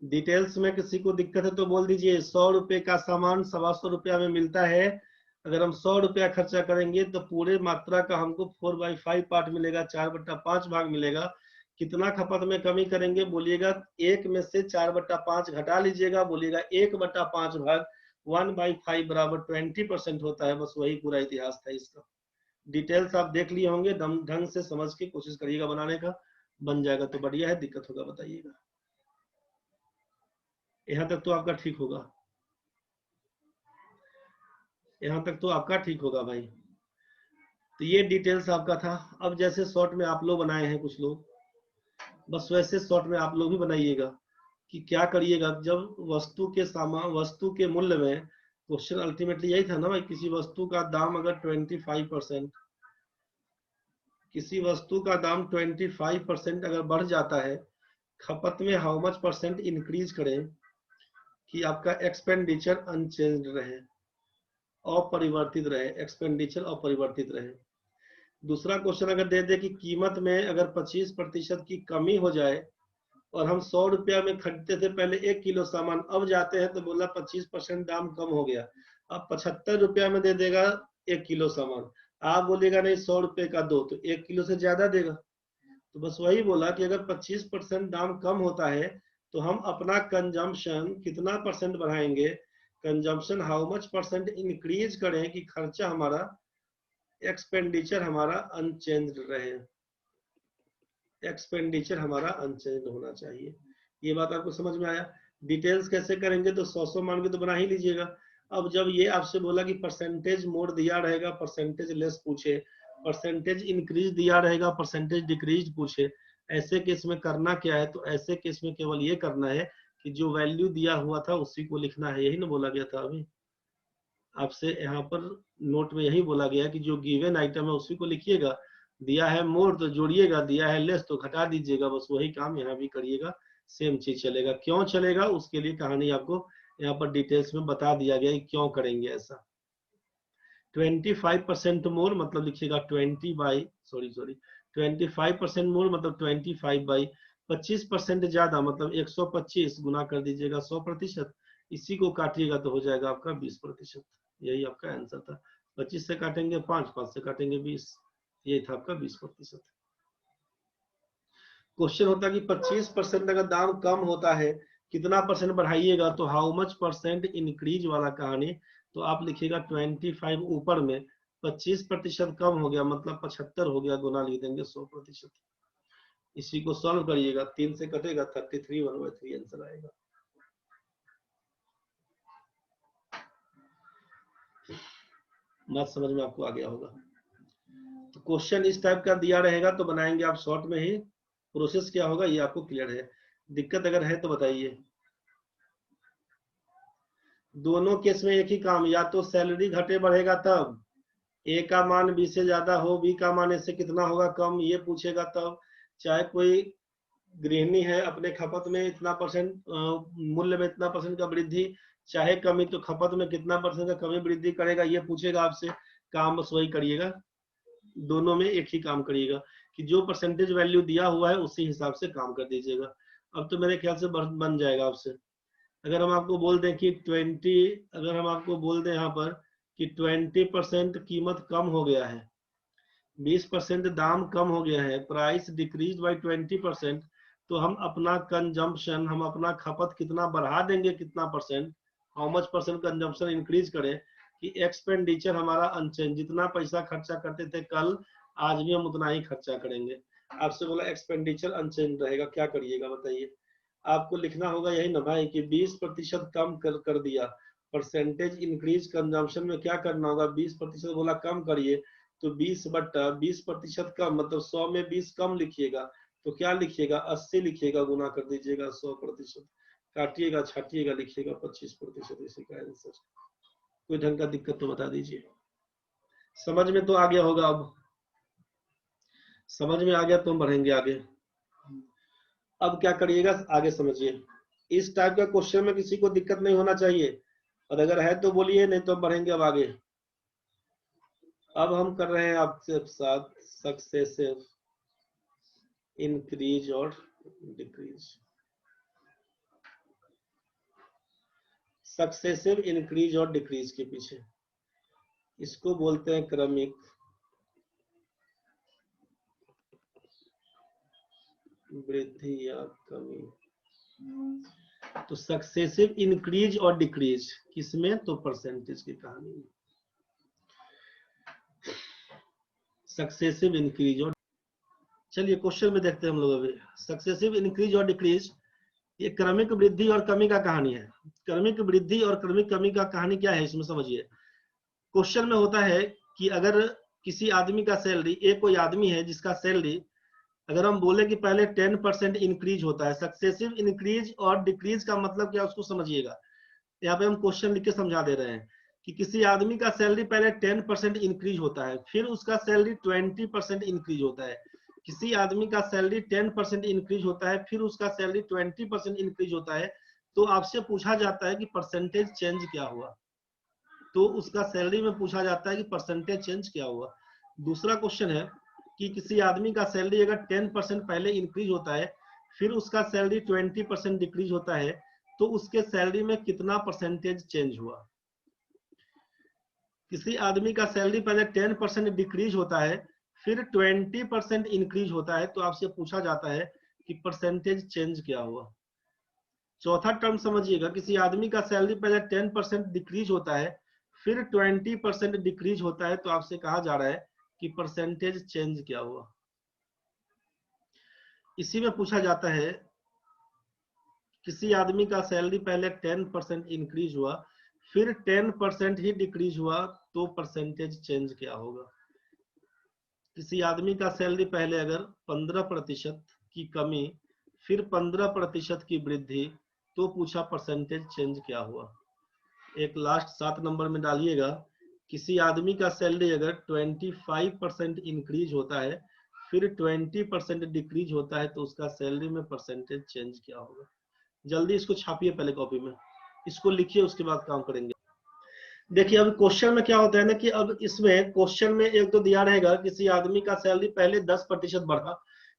डिटेल्स में किसी को दिक्कत है तो बोल दीजिए। 100 रुपए का सामान 125 रुपया में मिलता है, अगर हम 100 रुपया खर्चा करेंगे तो पूरे मात्रा का हमको 4/5 पार्ट मिलेगा, 4/5 भाग मिलेगा। कितना खपत में कमी करेंगे बोलिएगा, 1 में से 4/5 घटा लीजिएगा, बोलिएगा 1/5 भाग 1/5 बराबर 20% होता है। बस वही पूरा इतिहास था इसका। डिटेल्स आप देख लिए होंगे, ढंग से समझ के कोशिश करिएगा बनाने का, बन जाएगा तो बढ़िया है, दिक्कत होगा बताइएगा। यहाँ तक तो आपका ठीक होगा, यहाँ तक तो आपका ठीक होगा भाई। तो ये डिटेल्स आपका था। अब जैसे शॉर्ट में आप लोग बनाए हैं कुछ लोग, बस वैसे शॉर्ट में आप लोग भी बनाइएगा कि क्या करिएगा जब वस्तु के सामान, वस्तु के मूल्य में, क्वेश्चन अल्टीमेटली यही था ना भाई, किसी वस्तु का दाम अगर 25%, किसी वस्तु का दाम 25% अगर बढ़ जाता है, खपत में हाउ मच परसेंट इंक्रीज करें कि आपका एक्सपेंडिचर अनचेंज्ड रहे, अपरिवर्तित रहे, एक्सपेंडिचर अपरिवर्तित रहे। दूसरा क्वेश्चन अगर दे दे कि कीमत में अगर 25% की कमी हो जाए और हम 100 रुपया में खरीदते थे पहले 1 किलो सामान, अब जाते हैं तो बोला 25% दाम कम हो गया, अब 75 रुपया में दे देगा 1 किलो सामान, आप बोलेगा नहीं 100 रुपए का दो, तो 1 किलो से ज्यादा देगा। तो बस वही बोला कि अगर 25% दाम कम होता है तो हम अपना कंजम्पशन कितना परसेंट बढ़ाएंगे, consumption how much percent increase करें कि खर्चा हमारा, एक्सपेंडिचर हमारा अनचेंज्ड रहे, एक्सपेंडिचर हमारा अनचेंज्ड होना चाहिए। ये बात आपको समझ में आया। डिटेल्स कैसे करेंगे तो 100 मान के तो बना ही लीजिएगा। अब जब ये आपसे बोला कि परसेंटेज मोड दिया रहेगा, परसेंटेज लेस पूछे, परसेंटेज इंक्रीज दिया रहेगा, परसेंटेज डिक्रीज पूछे, ऐसे केस में करना क्या है, तो ऐसे केस में केवल ये करना है कि जो वैल्यू दिया हुआ था उसी को लिखना है। यही ना बोला गया था अभी आपसे, यहाँ पर नोट में यही बोला गया कि जो गिवन आइटम है उसी को लिखिएगा, दिया है मोर तो जोड़िएगा, दिया है लेस तो घटा दीजिएगा, बस वही काम यहाँ भी करिएगा, सेम चीज चलेगा। क्यों चलेगा उसके लिए कहानी आपको यहाँ पर डिटेल्स में बता दिया गया है क्यों करेंगे ऐसा। 25% मोर मतलब लिखिएगा 25% मोर मतलब 25/25% ज्यादा मतलब 125 गुना कर दीजिएगा 100%, इसी को काटिएगा तो हो जाएगा आपका 20%। यही आपका आंसर था। 25 से काटेंगे 5, 5 से काटेंगे 20, ये था आपका 20%। क्वेश्चन होता है कि 25% अगर दाम कम होता है कितना परसेंट बढ़ाइएगा, तो हाउ मच परसेंट इंक्रीज वाला कहानी, तो आप लिखिएगा 25 ऊपर में 25% कम हो गया मतलब 75 हो गया, गुना लिख देंगे 100%। इसी को सॉल्व करिएगा, 3 से कटेगा 33 1/3 आंसर आएगा। बात समझ में आपको आ गया होगा। तो क्वेश्चन इस टाइप का दिया रहेगा तो बनाएंगे आप शॉर्ट में ही, प्रोसेस क्या होगा ये आपको क्लियर है। दिक्कत अगर है तो बताइए। दोनों केस में एक ही काम, या तो सैलरी घटे बढ़ेगा तब, ए का मान बी से ज्यादा हो, बी का मान इससे कितना होगा कम ये पूछेगा तब, चाहे कोई गृहिणी है अपने खपत में इतना परसेंट, मूल्य में इतना परसेंट का वृद्धि चाहे कमी, तो खपत में कितना परसेंट का कमी वृद्धि करेगा ये पूछेगा आपसे, काम बस वही करिएगा। दोनों में एक ही काम करिएगा कि जो परसेंटेज वैल्यू दिया हुआ है उसी हिसाब से काम कर दीजिएगा। अब तो मेरे ख्याल से बन जाएगा आपसे। अगर हम आपको बोल दें कि 20, अगर हम आपको बोल दें यहाँ पर कि 20% कीमत कम हो गया है, 20% दाम कम हो गया है, प्राइस डिक्रीज बाय 20%, तो हम अपना कंजम्पशन, हम अपना खपत कितना बढ़ा देंगे, कितना percent, how much percent consumption increase करें कि एक्सपेंडिचर हमारा अनचेंज, जितना पैसा खर्चा करते थे कल आज भी हम उतना ही खर्चा करेंगे। आपसे बोला एक्सपेंडिचर अनचेंज रहेगा, क्या करिएगा बताइए? आपको लिखना होगा यही ना भाई कि 20% कम कर दिया, परसेंटेज इंक्रीज कंजम्पशन में क्या करना होगा? 20% बोला कम करिए, तो 20/20% कम मतलब 100 में 20 कम लिखिएगा, तो क्या लिखिएगा? 80 लिखिएगा, गुना कर दीजिएगा 100%, काटिएगा छाटिएगा लिखिएगा 25%, इसी का आंसर। कोई ढंग का दिक्कत तो बता दीजिए। समझ में तो आ गया होगा, अब समझ में आ गया तो हम बढ़ेंगे आगे। अब क्या करिएगा आगे समझिए। इस टाइप का क्वेश्चन में किसी को दिक्कत नहीं होना चाहिए, और अगर है तो बोलिए, नहीं तो बढ़ेंगे अब आगे। अब हम कर रहे हैं आपके साथ सक्सेसिव इंक्रीज और डिक्रीज। सक्सेसिव इंक्रीज और डिक्रीज के पीछे इसको बोलते हैं क्रमिक वृद्धि या कमी। तो सक्सेसिव इंक्रीज और डिक्रीज किसमें? तो परसेंटेज की कहानी में। सक्सेसिव इंक्रीज और, चलिए क्वेश्चन में देखते हैं हम लोग अभी। सक्सेसिव इंक्रीज और डिक्रीज, ये क्रमिक वृद्धि और कमी का कहानी है। क्रमिक वृद्धि और क्रमिक कमी का कहानी क्या है इसमें समझिए। क्वेश्चन में होता है कि अगर किसी आदमी का सैलरी, एक कोई आदमी है जिसका सैलरी, अगर हम बोले कि पहले 10% इंक्रीज होता है, सक्सेसिव इंक्रीज और डिक्रीज का मतलब क्या उसको समझिएगा। यहाँ पे हम क्वेश्चन लिख के समझा दे रहे हैं कि किसी आदमी का सैलरी पहले 10% इंक्रीज होता है, फिर उसका सैलरी 20% इंक्रीज होता है। किसी आदमी का सैलरी 10% इंक्रीज होता है, फिर उसका सैलरी 20% इंक्रीज होता है, तो आपसे पूछा जाता है कि परसेंटेज चेंज क्या हुआ। तो उसका सैलरी में पूछा जाता है कि परसेंटेज चेंज क्या हुआ। दूसरा क्वेश्चन है कि किसी आदमी का सैलरी अगर 10% पहले इंक्रीज होता है, फिर उसका सैलरी 20% डिक्रीज होता है, तो उसके सैलरी में कितना परसेंटेज चेंज हुआ। किसी आदमी का सैलरी पहले 10% डिक्रीज होता है, फिर 20% इंक्रीज होता है, तो आपसे पूछा जाता है कि परसेंटेज चेंज क्या हुआ। चौथा टर्म समझिएगा, किसी आदमी का सैलरी पहले 10% डिक्रीज होता है, फिर 20% डिक्रीज होता है, तो आपसे कहा जा रहा है कि परसेंटेज चेंज क्या हुआ। इसी में पूछा जाता है किसी आदमी का सैलरी पहले 10% इंक्रीज हुआ, फिर 10% ही डिक्रीज हुआ, तो परसेंटेज चेंज क्या होगा। किसी आदमी का सैलरी पहले अगर 15% की कमी, फिर 15% की वृद्धि, तो पूछा परसेंटेज चेंज क्या हुआ। एक लास्ट 7 नंबर में डालिएगा, किसी आदमी का सैलरी अगर 25% इंक्रीज होता है, फिर 20% डिक्रीज होता है, तो उसका सैलरी में परसेंटेज चेंज क्या होगा। जल्दी इसको छापिए पहले कॉपी में, इसको लिखिए, उसके बाद काम करेंगे। देखिए अब क्वेश्चन में क्या होता है ना कि अब इसमें क्वेश्चन में एक तो दिया रहेगा किसी आदमी का सैलरी पहले 10% बढ़ा,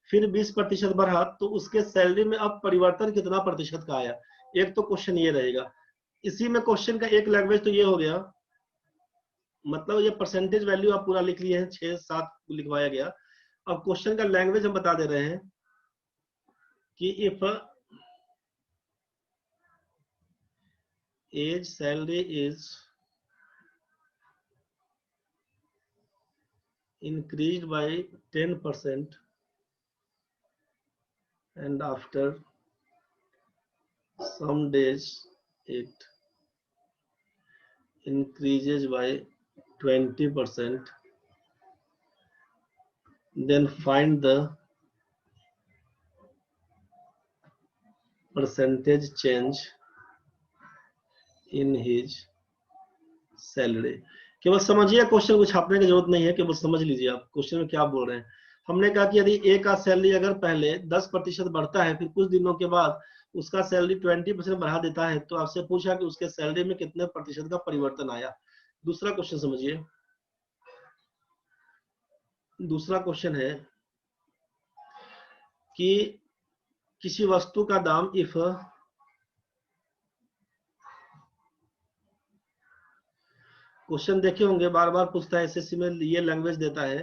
फिर 20% बढ़ा, तो उसके सैलरी में अब परिवर्तन कितना प्रतिशत का आया। एक तो क्वेश्चन ये रहेगा। इसी में क्वेश्चन का एक लैंग्वेज तो ये हो गया, मतलब ये परसेंटेज वैल्यू आप पूरा लिख लिए हैं, 6-7 लिखवाया गया। अब क्वेश्चन का लैंग्वेज हम बता दे रहे हैं कि if A's salary is increased by 10% and after some days it increases by 20%, then find the percentage change in his salary। केवल समझिए, क्वेश्चन को छापने की जरूरत नहीं है, केवल समझ लीजिए आप क्वेश्चन में क्या बोल रहे हैं। हमने कहा कि यदि ए का सैलरी अगर पहले 10% बढ़ता है, फिर कुछ दिनों के बाद उसका सैलरी 20% बढ़ा देता है, तो आपसे पूछा कि उसके सैलरी में कितने प्रतिशत का परिवर्तन आया। दूसरा क्वेश्चन समझिए। दूसरा क्वेश्चन है कि किसी वस्तु का दाम इफ क्वेश्चन देखे होंगे, बार बार पूछता है एसएससी में, ये लैंग्वेज देता है,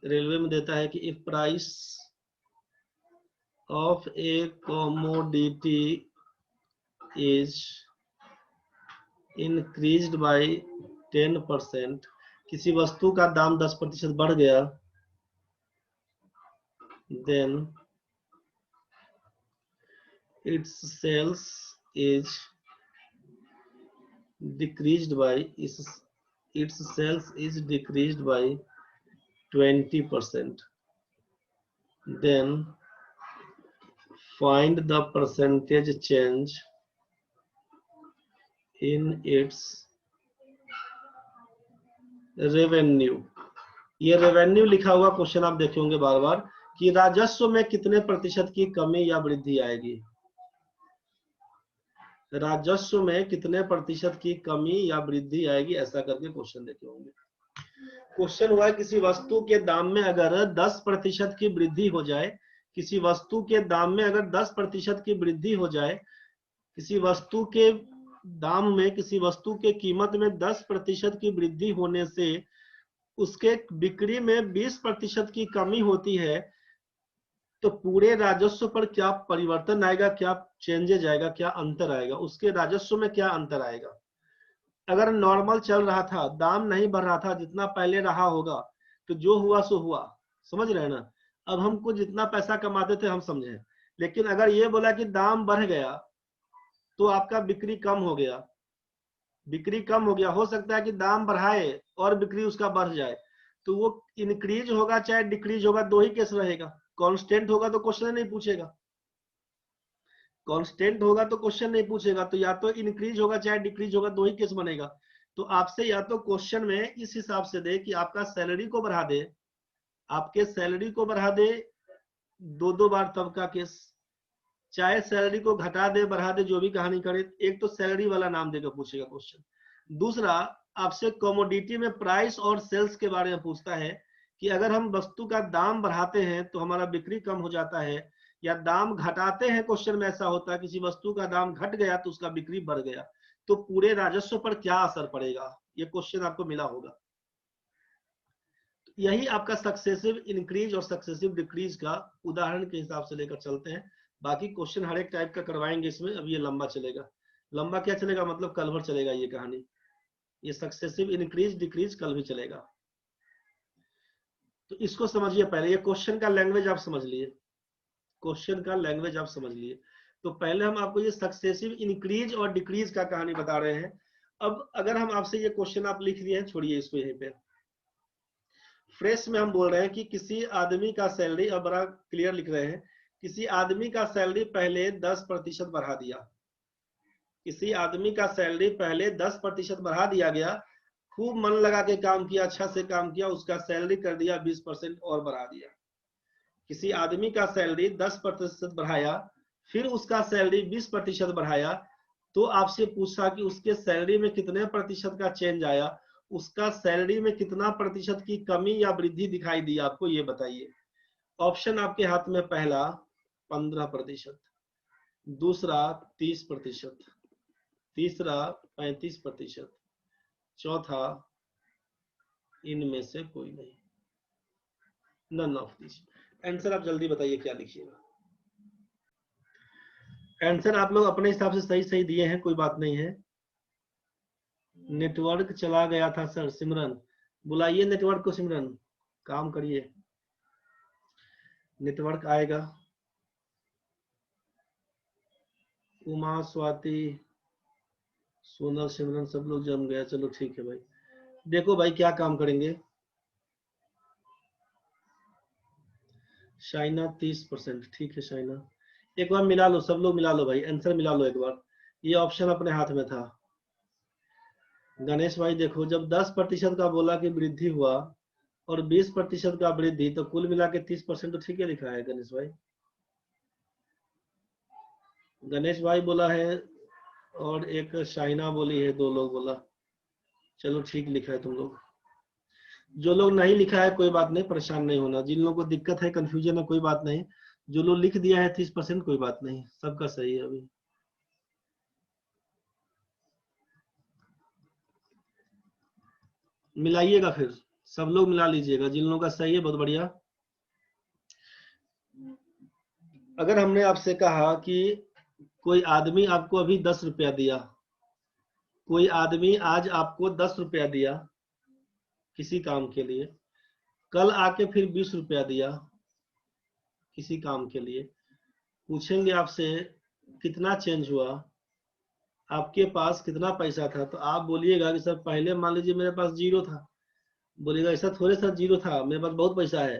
रेलवे में देता है कि if price of A commodity is increased by 10%, किसी वस्तु का दाम 10% बढ़ गया, then its sales is decreased by its sales is decreased by 20%, then find the percentage change in its revenue। ये रेवेन्यू लिखा हुआ क्वेश्चन आप देखे होंगे बार बार कि राजस्व में कितने प्रतिशत की कमी या वृद्धि आएगी, राजस्व में कितने प्रतिशत की कमी या वृद्धि आएगी, ऐसा करके क्वेश्चन देखे होंगे। क्वेश्चन हुआ किसी वस्तु के दाम में अगर 10% की वृद्धि हो जाए, किसी वस्तु के दाम में अगर 10% की वृद्धि हो जाए, किसी वस्तु के दाम में, किसी वस्तु के कीमत में 10% की वृद्धि होने से उसके बिक्री में 20% की कमी होती है, तो पूरे राजस्व पर क्या परिवर्तन आएगा, क्या चेंजेज आएगा, क्या अंतर आएगा, उसके राजस्व में क्या अंतर आएगा। अगर नॉर्मल चल रहा था, दाम नहीं बढ़ रहा था, जितना पहले रहा होगा, तो जो हुआ सो हुआ, समझ रहे हैं ना। अब हमको जितना पैसा कमाते थे हम समझे, लेकिन अगर ये बोला कि दाम बढ़ गया तो आपका बिक्री कम हो गया, बिक्री कम हो गया, हो सकता है कि दाम बढ़ाए और बिक्री उसका बढ़ जाए, तो वो इंक्रीज होगा चाहे डिक्रीज होगा, दो ही केस रहेगा। कांस्टेंट होगा तो क्वेश्चन नहीं पूछेगा, कांस्टेंट होगा तो क्वेश्चन नहीं पूछेगा, तो या तो इंक्रीज होगा चाहे डिक्रीज होगा, दो ही केस बनेगा। तो आपसे या तो क्वेश्चन में इस हिसाब से दे कि आपका सैलरी को बढ़ा दे, आपके सैलरी को बढ़ा दे 2-2 बार, तब का केस, चाहे सैलरी को घटा दे बढ़ा दे, जो भी कहानी करे, एक तो सैलरी वाला नाम देकर पूछेगा क्वेश्चन। दूसरा आपसे कमोडिटी में प्राइस और सेल्स के बारे में पूछता है कि अगर हम वस्तु का दाम बढ़ाते हैं तो हमारा बिक्री कम हो जाता है, या दाम घटाते हैं, क्वेश्चन में ऐसा होता है किसी वस्तु का दाम घट गया तो उसका बिक्री बढ़ गया, तो पूरे राजस्व पर क्या असर पड़ेगा, ये क्वेश्चन आपको मिला होगा। यही आपका सक्सेसिव इंक्रीज और सक्सेसिव डिक्रीज का उदाहरण के हिसाब से लेकर चलते हैं। बाकी क्वेश्चन हर एक टाइप का करवाएंगे इसमें, अब ये लंबा चलेगा। लंबा क्या चलेगा, मतलब कल भर चलेगा ये कहानी, ये सक्सेसिव इंक्रीज डिक्रीज कल भी चलेगा। तो इसको समझिए पहले, ये क्वेश्चन का लैंग्वेज आप समझ लिए, क्वेश्चन का लैंग्वेज आप समझ लिए। तो पहले हम आपको ये सक्सेसिव इंक्रीज और डिक्रीज का कहानी बता रहे हैं। अब अगर हम आपसे ये क्वेश्चन आप लिख दिए हैं, छोड़िए इसको यहीं पे, फ्रेश में हम बोल रहे हैं कि किसी आदमी का सैलरी, अब बड़ा क्लियर लिख रहे हैं, किसी आदमी का सैलरी पहले 10% बढ़ा दिया, किसी आदमी का सैलरी पहले 10% बढ़ा दिया गया, खूब मन लगा के काम किया, अच्छा से काम किया, उसका सैलरी कर दिया 20% और बढ़ा दिया। किसी आदमी का सैलरी 10% बढ़ाया, फिर उसका सैलरी 20% बढ़ाया, तो आपसे पूछा कि उसके सैलरी में कितने प्रतिशत का चेंज आया, उसका सैलरी में कितना प्रतिशत की कमी या वृद्धि दिखाई दी आपको, ये बताइए। ऑप्शन आपके हाथ में, पहला 15%, दूसरा 30%, तीसरा 35%, चौथा इनमें से कोई नहीं, नन ऑफ दिस। आंसर आप जल्दी बताइए क्या लिखिएगा। आंसर आप लोग अपने हिसाब से सही सही दिए हैं, कोई बात नहीं है। नेटवर्क चला गया था सर। सिमरन बुलाइए नेटवर्क को, सिमरन काम करिए, नेटवर्क आएगा। उमा, स्वाति, सोनल, सिमरन सब लोग जम गया, चलो ठीक है भाई। देखो भाई क्या काम करेंगे। शाइना 30%, ठीक है शाइना, एक बार मिला लो, सब लोग मिला लो भाई, आंसर मिला लो एक बार, ये ऑप्शन अपने हाथ में था। गणेश भाई देखो, जब 10% का बोला कि वृद्धि हुआ और 20% का वृद्धि, तो कुल मिला के 30% तो ठीक है लिखा है गणेश भाई। गणेश भाई बोला है और एक शाइना बोली है, 2 लोग बोला, चलो ठीक लिखा है तुम लोग। जो लोग नहीं लिखा है कोई बात नहीं, परेशान नहीं होना, जिन लोगों को दिक्कत है, कंफ्यूजन है, कोई बात नहीं, जो लोग लिख दिया है 30%, कोई बात नहीं, सबका सही है। अभी मिलाइएगा, फिर सब लोग मिला लीजिएगा, जिन लोगों का सही है बहुत बढ़िया। अगर हमने आपसे कहा कि कोई आदमी आपको अभी 10 रुपया दिया, कोई आदमी आज आपको 10 रुपया दिया किसी काम के लिए, कल आके फिर 20 रुपया दिया, किसी काम के लिए, पूछेंगे आपसे कितना चेंज हुआ, आपके पास कितना पैसा था, तो आप बोलिएगा कि सर पहले मान लीजिए मेरे पास 0 था। बोलेगा ऐसा थोड़े सर 0 था, मेरे पास बहुत पैसा है।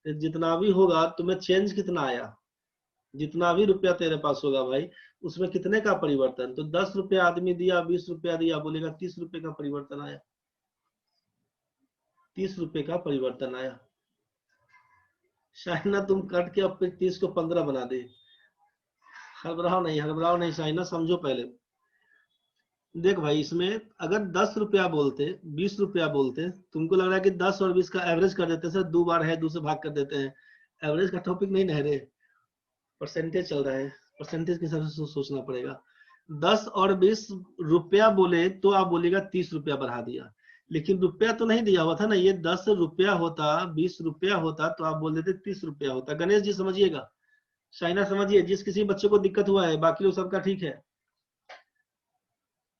तो जितना भी होगा तुम्हें चेंज कितना आया, जितना भी रुपया तेरे पास होगा भाई, उसमें कितने का परिवर्तन, तो 10 रुपया आदमी दिया, 20 रुपया दिया, बोलेगा 30 रुपए का परिवर्तन आया, 30 रुपए का परिवर्तन आया। शाइना तुम कट के अब 30 को 15 बना दे। हड़बड़ाओ नहीं शाइना, समझो पहले। देख भाई, इसमें अगर 10 रुपया बोलते, 20 रुपया बोलते, तुमको लग रहा है कि 10 और 20 का एवरेज कर देते सर, 2 बार है 2 से भाग कर देते हैं। एवरेज का टॉपिक नहीं ना रे, परसेंटेज चल रहा है, परसेंटेज के हिसाब से सोचना पड़ेगा। 10 और 20 रुपया बोले तो आप बोलेगा 30 रुपया बढ़ा दिया, लेकिन रुपया तो नहीं दिया हुआ था ना, ये 10 रुपया होता, 20 रुपया होता तो आप बोल देते 30 रुपया होता। गणेश जी समझिएगा, शाइना समझिए, जिस किसी बच्चे को दिक्कत हुआ है, बाकी लोग सबका ठीक है।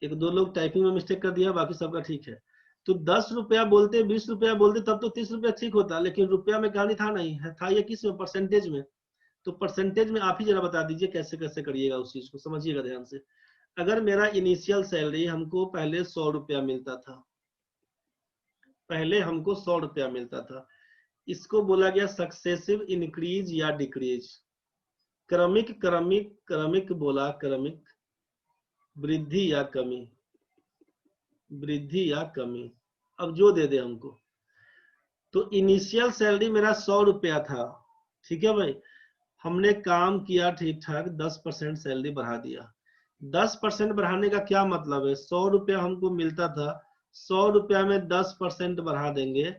एक दो लोग टाइपिंग में मिस्टेक कर दिया, बाकी सबका ठीक है। तो 10 रुपया बोलते, 20 रुपया बोलते, तब तो 30 रुपया ठीक होता, लेकिन रुपया में कहानी था नहीं है, था ये किस में, परसेंटेज में। तो परसेंटेज में आप ही जरा बता दीजिए कैसे कैसे करिएगा, उस चीज को समझिएगा ध्यान से। अगर मेरा इनिशियल सैलरी, हमको पहले 100 रुपया मिलता था, पहले हमको 100 रुपया मिलता था, इसको बोला गया सक्सेसिव इंक्रीज या डिक्रीज, क्रमिक क्रमिक क्रमिक बोला, क्रमिक वृद्धि या कमी, वृद्धि या कमी। अब जो दे दे हमको, तो इनिशियल सैलरी मेरा 100 रुपया था, ठीक है भाई, हमने काम किया ठीक ठाक, 10% सैलरी बढ़ा दिया। 10% बढ़ाने का क्या मतलब है, 100 रुपया हमको मिलता था, 100 रुपया में 10% बढ़ा देंगे,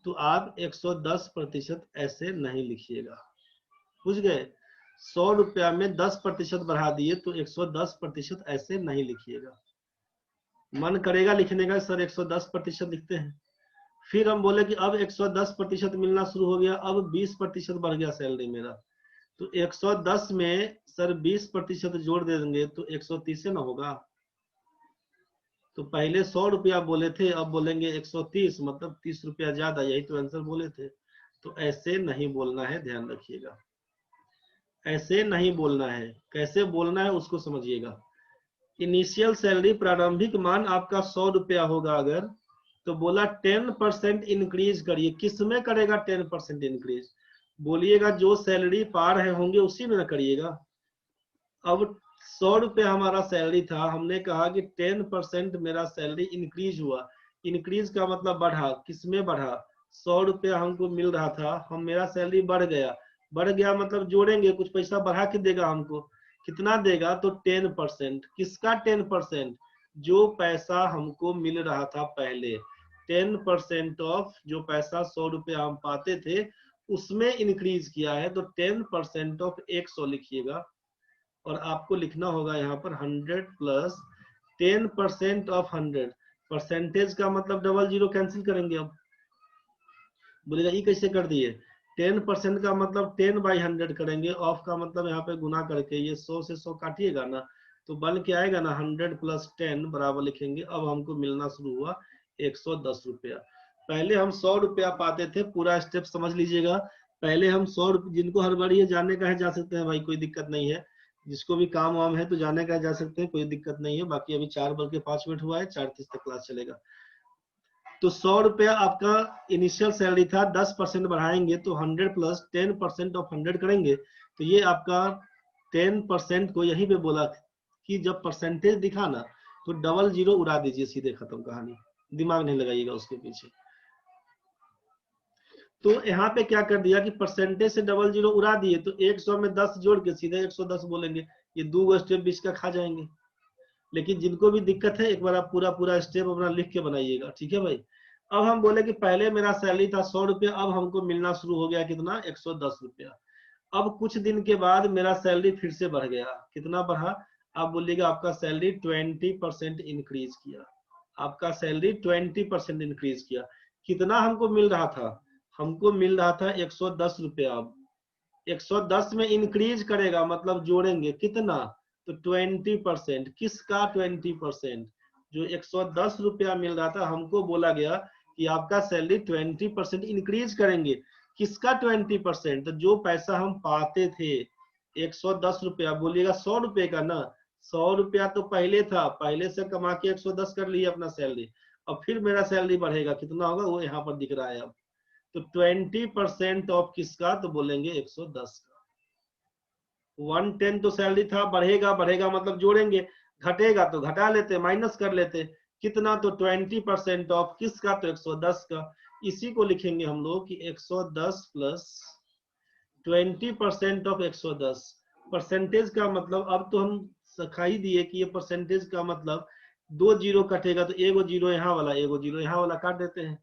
तो आप 110% ऐसे नहीं लिखिएगा, बुझ गए। 100 रुपया में 10% बढ़ा दिए तो 110% ऐसे नहीं लिखिएगा। मन करेगा लिखने का सर 110% लिखते हैं, फिर हम बोले कि अब 110% मिलना शुरू हो गया, अब 20% बढ़ गया सैलरी मेरा, तो 110 में सर 20% जोड़ दे देंगे तो 130 ना होगा। तो पहले 100 रुपया बोले थे, अब बोलेंगे 130, मतलब 30 रुपया ज्यादा, यही तो आंसर बोले थे। तो ऐसे नहीं बोलना है, ध्यान रखिएगा, ऐसे नहीं बोलना है। कैसे बोलना है उसको समझिएगा। इनिशियल सैलरी प्रारंभिक मान आपका 100 रुपया होगा अगर, तो बोला 10% इंक्रीज करिए, किस में करेगा 10% इंक्रीज, बोलिएगा जो सैलरी पा रहे होंगे उसी में ना करिएगा। अब 100 रुपया हमारा सैलरी था, हमने कहा कि 10% मेरा सैलरी इंक्रीज हुआ, इंक्रीज का मतलब बढ़ा, किसमें बढ़ा, 100 रुपया हमको मिल रहा था, हम मेरा सैलरी बढ़ गया, बढ़ गया मतलब जोड़ेंगे, कुछ पैसा बढ़ा के देगा हमको, कितना देगा, तो 10%, किसका 10%, जो पैसा हमको मिल रहा था पहले, 10% ऑफ जो पैसा 100 रुपया हम पाते थे उसमें इंक्रीज किया है, तो 10% ऑफ 100 लिखिएगा, और आपको लिखना होगा यहाँ पर 100 प्लस 10% ऑफ 100, परसेंटेज का मतलब डबल जीरो कैंसिल करेंगे। अब बोलेगा ये कैसे कर दिए, 10% का मतलब 10/100 करेंगे, ऑफ का मतलब यहाँ पे गुना करके, ये 100 से 100 काटिएगा ना, तो बन के आएगा ना 100 प्लस 10 बराबर लिखेंगे। अब हमको मिलना शुरू हुआ 110 रुपया। पहले हम 100 रुपया पाते थे, पूरा स्टेप समझ लीजिएगा। पहले हम 100 रुपये, जिनको हर बार ये जानने का है जा सकते हैं भाई, कोई दिक्कत नहीं है, जिसको भी काम वाम है तो जाने का जा सकते हैं, कोई दिक्कत नहीं है। बाकी अभी 4:05 हुआ है, 4:30 तक क्लास चलेगा। तो 100 रुपया आपका इनिशियल सैलरी था, 10% बढ़ाएंगे तो 100 प्लस 10% ऑफ 100 करेंगे, तो ये आपका 10% को यहीं पे बोला कि जब परसेंटेज दिखा ना तो डबल जीरो उड़ा दीजिए, सीधे खत्म कहानी, दिमाग नहीं लगाइएगा उसके पीछे। तो यहाँ पे क्या कर दिया कि परसेंटेज से डबल जीरो उड़ा दिए, तो 100 में 10 जोड़ के सीधे 110 बोलेंगे, ये 2 स्टेप बीच का खा जाएंगे। लेकिन जिनको भी दिक्कत है एक बार आप पूरा पूरा स्टेप अपना लिख के बनाइएगा, ठीक है भाई। अब हम बोले कि पहले मेरा सैलरी था 100 रुपया, अब हमको मिलना शुरू हो गया कितना, 110 रुपया। अब कुछ दिन के बाद मेरा सैलरी फिर से बढ़ गया, कितना बढ़ा, आप बोलिएगा आपका सैलरी 20% इंक्रीज किया, आपका सैलरी 20% इंक्रीज किया। कितना हमको मिल रहा था, हमको मिल रहा था 110 रुपया। अब 110 में इंक्रीज करेगा मतलब जोड़ेंगे कितना, तो 20%, किसका 20%, जो 110 रुपया मिल रहा था, हमको बोला गया कि आपका सैलरी 20% इंक्रीज करेंगे, किसका 20%? तो जो पैसा हम पाते थे 110 रुपया, बोलिएगा 100 रुपये का ना, 100 रुपया तो पहले था, पहले से कमा के 110 कर लिए अपना सैलरी, और फिर मेरा सैलरी बढ़ेगा, कितना होगा वो यहाँ पर दिख रहा है अब। तो 20% ऑफ किसका? तो बोलेंगे 110 का। 110 तो सैलरी था, बढ़ेगा, बढ़ेगा मतलब जोड़ेंगे, घटेगा तो घटा लेते, माइनस कर लेते, कितना? तो 20% ऑफ किसका? तो 110 का। इसी को लिखेंगे हम लोग कि 110 प्लस 20% ऑफ 110। परसेंटेज का मतलब अब तो हम सिखाई दिए कि ये परसेंटेज का मतलब 2 जीरो कटेगा, तो एगो जीरो यहाँ वाला, एगो जीरो यहाँ वाला काट देते हैं।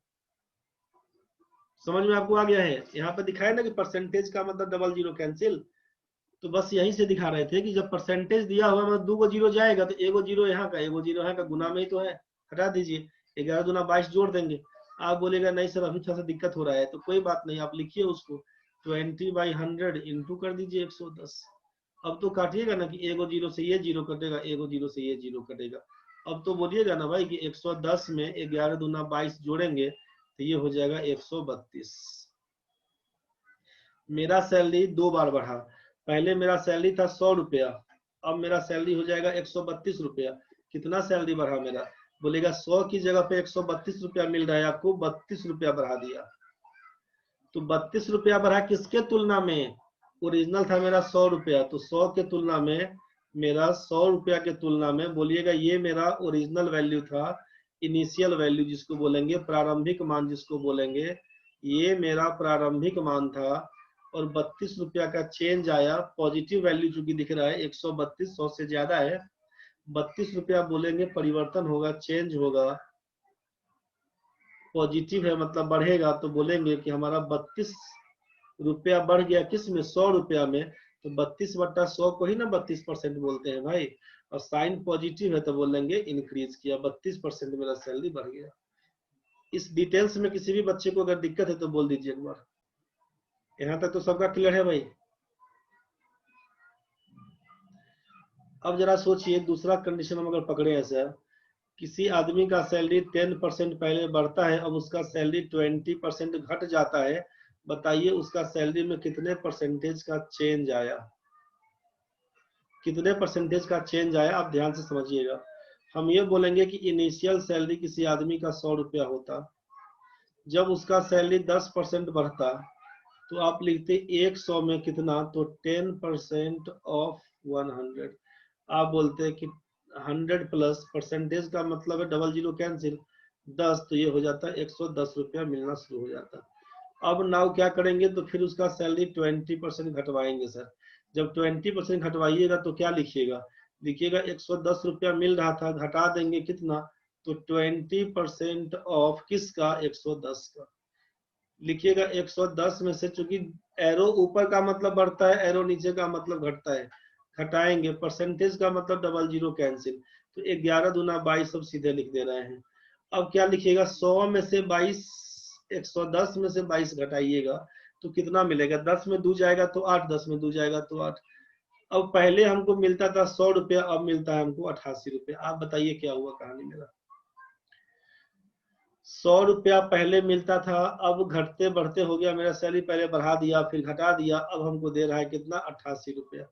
समझ में आपको आ गया है? यहाँ पे दिखाया ना कि परसेंटेज का मतलब डबल जीरो कैंसिल, तो बस यहीं से दिखा रहे थे कि जब परसेंटेज दिया हुआ मतलब 2 जीरो जाएगा, तो एगो जीरो यहाँ का, एगो जीरो यहाँ का, गुना में ही तो है, हटा दीजिए, 11 दूना 22 जोड़ देंगे। आप बोलेगा नहीं सर अभी थोड़ा सा दिक्कत हो रहा है, तो कोई बात नहीं, आप लिखिए उसको 20/100 इंटू कर दीजिए 110। अब तो काटिएगा ना कि एगो जीरो से ये जीरो कटेगा, एगो जीरो से ये जीरो कटेगा। अब तो बोलिएगा ना भाई कि 110 में 11 दूना 22 जोड़ेंगे तो ये हो जाएगा 132। मेरा सैलरी 2 बार बढ़ा, पहले मेरा सैलरी था 100 रुपया, अब मेरा सैलरी हो जाएगा 132 रुपया। कितना सैलरी बढ़ा मेरा? बोलेगा 100 की जगह पे 132 रुपया मिल रहा है आपको, 32 रुपया बढ़ा दिया। तो 32 रुपया बढ़ा किसके तुलना में? ओरिजिनल था मेरा 100 रुपया, तो 100 के तुलना में, मेरा 100 रुपया के तुलना में, बोलिएगा ये मेरा ओरिजिनल वैल्यू था, इनिशियल वैल्यू जिसको बोलेंगे, प्रारंभिक मान जिसको बोलेंगे, ये मेरा प्रारंभिक मान था, और 32 रुपया का चेंज आया, पॉजिटिव वैल्यू चूंकि दिख रहा है 132, 100 से ज्यादा है, 32 रुपया बोलेंगे परिवर्तन होगा, चेंज होगा, पॉजिटिव है मतलब बढ़ेगा, तो बोलेंगे कि हमारा 32 रुपया बढ़ गया किस में? 100 रुपया में। तो 32/100 को ही ना 32% बोलते हैं भाई, और साइन पॉजिटिव है तो बोलेंगे इंक्रीज किया, 32% मेरा सैलरी बढ़ गया। इस डिटेल्स में किसी भी बच्चे को अगर दिक्कत है तो बोल दीजिए एक बार। यहाँ तक तो सबका क्लियर है भाई? अब जरा सोचिए, दूसरा कंडीशन हम अगर पकड़े हैं सर, किसी आदमी का सैलरी 10% पहले बढ़ता है, अब उसका सैलरी 20% घट जाता है, बताइए उसका सैलरी में कितने परसेंटेज का चेंज आया? कितने परसेंटेज का चेंज आया? आप ध्यान से समझिएगा। हम ये बोलेंगे कि इनिशियल सैलरी किसी आदमी का 100 रुपया होता, जब उसका सैलरी 10% बढ़ता, तो आप लिखते 100 में कितना? तो 10% ऑफ 100। आप बोलते हैं कि 100 प्लस परसेंटेज का मतलब है डबल जीरो कैंसिल, 10, तो ये हो जाता है 110 रुपया मिलना शुरू हो जाता। अब नाउ क्या करेंगे? तो फिर उसका सैलरी 20% घटवाएंगे सर। जब 20% घटवाइएगा तो क्या लिखिएगा? लिखिएगा 110 रुपया मिल रहा था, घटा देंगे कितना? तो 20% ऑफ किसका? 110 का। लिखिएगा 110 में से, चूंकि एरो ऊपर का मतलब बढ़ता है, एरो नीचे का मतलब घटता है, घटाएंगे, परसेंटेज का मतलब डबल जीरो कैंसिल, तो 11 दूना 22 सब सीधे लिख दे रहे हैं। अब क्या लिखिएगा? 100 में से 22, 110 में से 22 घटाइएगा तो कितना मिलेगा? 10 में 2 जाएगा तो 8, 10 में 2 जाएगा तो 8। अब पहले हमको मिलता था 100 रुपया, अब मिलता है हमको 88 रुपया। आप बताइए क्या हुआ कहानी मेरा? 100 रुपया पहले मिलता था, अब घटते बढ़ते हो गया मेरा सैलरी, पहले बढ़ा दिया फिर घटा दिया, अब हमको दे रहा है कितना? 88 रुपया।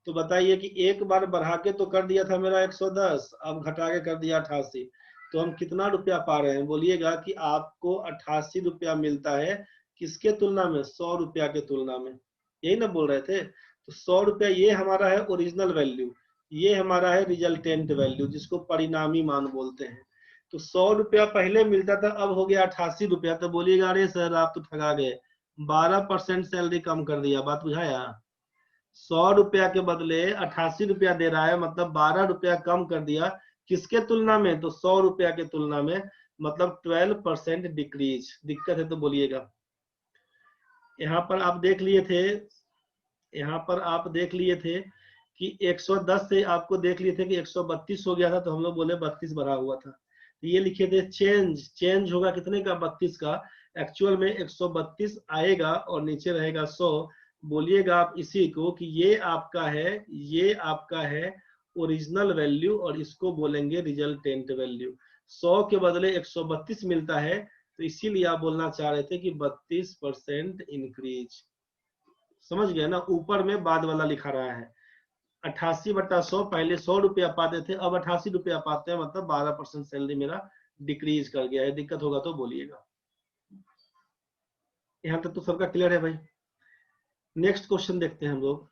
तो बताइए कि एक बार बढ़ा के तो कर दिया था मेरा 110, अब घटा के कर दिया 88, तो हम कितना रुपया पा रहे हैं? बोलिएगा कि आपको 88 रुपया मिलता है, किसके तुलना में? 100 रुपया के तुलना में, यही ना बोल रहे थे? तो 100 रुपया ये हमारा है ओरिजिनल वैल्यू, ये हमारा है रिजल्टेंट वैल्यू जिसको परिणामी मान बोलते हैं। तो 100 रुपया पहले मिलता था, अब हो गया 88 रुपया, तो बोलिएगा अरे सर आप तो ठगा गए, 12% सैलरी कम कर दिया। बात बुझाया? 100 रुपया के बदले 88 रुपया दे रहा है, मतलब 12 रुपया कम कर दिया, किसके तुलना में? तो 100 रुपया के तुलना में, मतलब 12% डिक्रीज। दिक्कत है तो बोलिएगा। यहाँ पर आप देख लिए थे, यहाँ पर आप देख लिए थे कि 110 से आपको देख लिए थे कि 132 हो गया था, तो हम लोग बोले 32 बढ़ा हुआ था, तो ये लिखे थे चेंज। चेंज होगा कितने का? 32 का। एक्चुअल में 132 आएगा और नीचे रहेगा 100। बोलिएगा आप इसी को कि ये आपका है, ये आपका है ओरिजिनल वैल्यू, और इसको बोलेंगे रिजल्टेंट वैल्यू। 100 के बदले 132 मिलता है, तो इसीलिए आप बोलना चाह रहे थे कि 32% इंक्रीज। समझ गए ना, ऊपर में बाद वाला लिखा रहा है 88/100, पहले 100 रुपया पाते थे, अब 88 रुपया पाते हैं, मतलब 12% सैलरी मेरा डिक्रीज कर गया है। दिक्कत होगा तो बोलिएगा। यहाँ तक तो सबका क्लियर है भाई। नेक्स्ट क्वेश्चन देखते हैं हम लोग।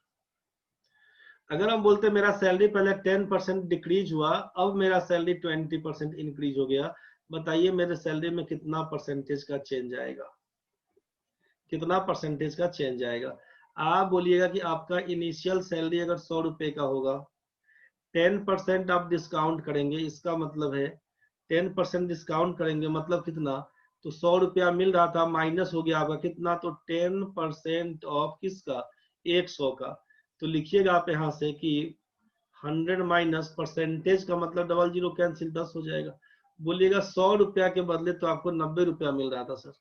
अगर हम बोलते हैं मेरा सैलरी पहले 10% डिक्रीज हुआ, अब मेरा सैलरी 20% इंक्रीज हो गया, बताइए मेरे सैलरी में कितना परसेंटेज का चेंज आएगा, कितना परसेंटेज का चेंज आएगा। आप बोलिएगा कि आपका इनिशियल सैलरी अगर 100 रुपए का होगा, 10% आप डिस्काउंट करेंगे, इसका मतलब है 10% डिस्काउंट करेंगे मतलब कितना, तो 100 रुपया मिल रहा था, माइनस हो गया आपका कितना, तो 10% ऑफ किसका, 100 का। तो लिखिएगा आप यहाँ से कि 100 माइनस परसेंटेज का मतलब डबल जीरो कैंसिल, 10 हो जाएगा। बोलिएगा 100 रुपया के बदले तो आपको 90 रुपया मिल रहा था सर,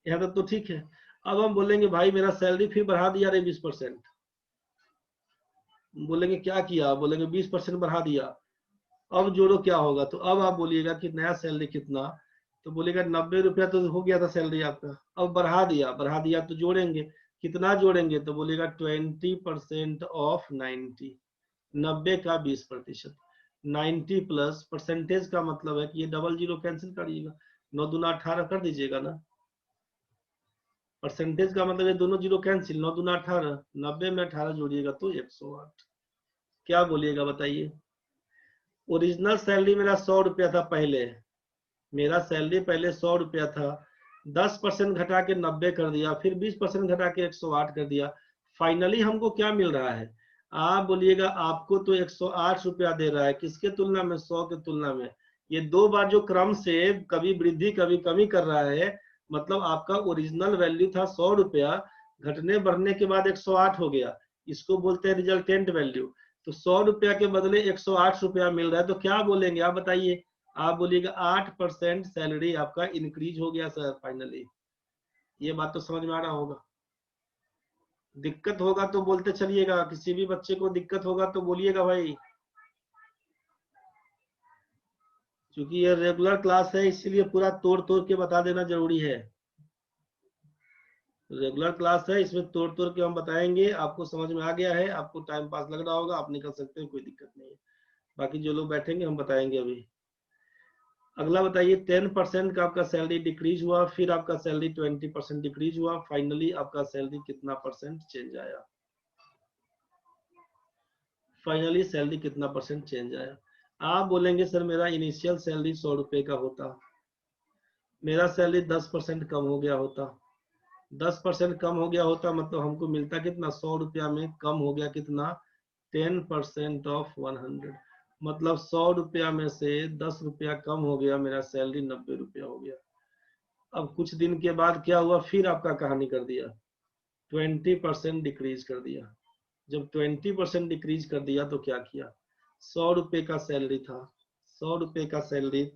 यहाँ तक तो ठीक है। अब हम बोलेंगे भाई मेरा सैलरी फिर बढ़ा दिया रे 20%, बोलेंगे क्या किया, बोलेंगे 20% बढ़ा दिया, अब जोड़ो क्या होगा। तो अब आप बोलिएगा कि नया सैलरी कितना, तो बोलेगा 90 रुपया तो हो गया था सैलरी आपका, अब बढ़ा दिया तो जोड़ेंगे, कितना जोड़ेंगे, तो बोलेगा 20% ऑफ 90, 90 का 20%, 90 प्लस परसेंटेज का मतलब है कि ये डबल जीरो कैंसिल करिएगा, 9 दूना 18 कर दीजिएगा ना, परसेंटेज का मतलब ये दोनों जीरो कैंसिल, 9 दूना 18, 90 में 18 जोड़िएगा तो 108। क्या बोलिएगा बताइए। ओरिजिनल सैलरी मेरा 100 रुपया था पहले, मेरा सैलरी पहले 100 रुपया था, 10% घटा के 90 कर दिया, फिर 20% घटा के 108 कर दिया, फाइनली हमको क्या मिल रहा है। आप बोलिएगा आपको तो 108 रुपया दे रहा है, किसके तुलना में, 100 के तुलना में। ये दो बार जो क्रम से कभी वृद्धि कभी कमी कर रहा है, मतलब आपका ओरिजिनल वैल्यू था 100 रुपया, घटने बढ़ने के बाद 108 हो गया, इसको बोलते हैं रिजल्टेंट वैल्यू। तो 100 रुपया के बदले 108 रुपया मिल रहा है, तो क्या बोलेंगे आप बताइए। आप बोलिएगा 8% सैलरी आपका इंक्रीज हो गया सर फाइनली। ये बात तो समझ में आ रहा होगा। दिक्कत होगा तो बोलते चलिएगा, किसी भी बच्चे को दिक्कत होगा तो बोलिएगा भाई, क्योंकि ये रेगुलर क्लास है इसीलिए पूरा तोड़ तोड़ के बता देना जरूरी है। रेगुलर क्लास है, इसमें तोड़ तोड़ के हम बताएंगे, आपको समझ में आ गया है, आपको टाइम पास लग रहा होगा, आप निकल सकते हैं, कोई दिक्कत नहीं है। बाकी जो लोग बैठेंगे हम बताएंगे अभी। अगला बताइए, 10% का आपका सैलरी डिक्रीज हुआ, फिर आपका सैलरी 20% डिक्रीज हुआ, फाइनली आपका सैलरी कितना परसेंट चेंज आया, फाइनली सैलरी कितना परसेंट चेंज आया। आप बोलेंगे सर मेरा इनिशियल सैलरी 100 रुपए का होता, मेरा सैलरी 10% कम हो गया होता, 10% कम हो गया होता मतलब हमको मिलता कितना, 100 रुपया में कम हो गया कितना, 10% ऑफ 100, मतलब 100 रुपया में से 10 रुपया कम हो गया, मेरा सैलरी 90 रुपया हो गया। अब कुछ दिन के बाद क्या हुआ, फिर आपका कहानी कर दिया, 20% डिक्रीज कर दिया। जब 20% डिक्रीज कर दिया तो क्या किया, 100 रुपए का सैलरी था, 100 रुपए का सैलरी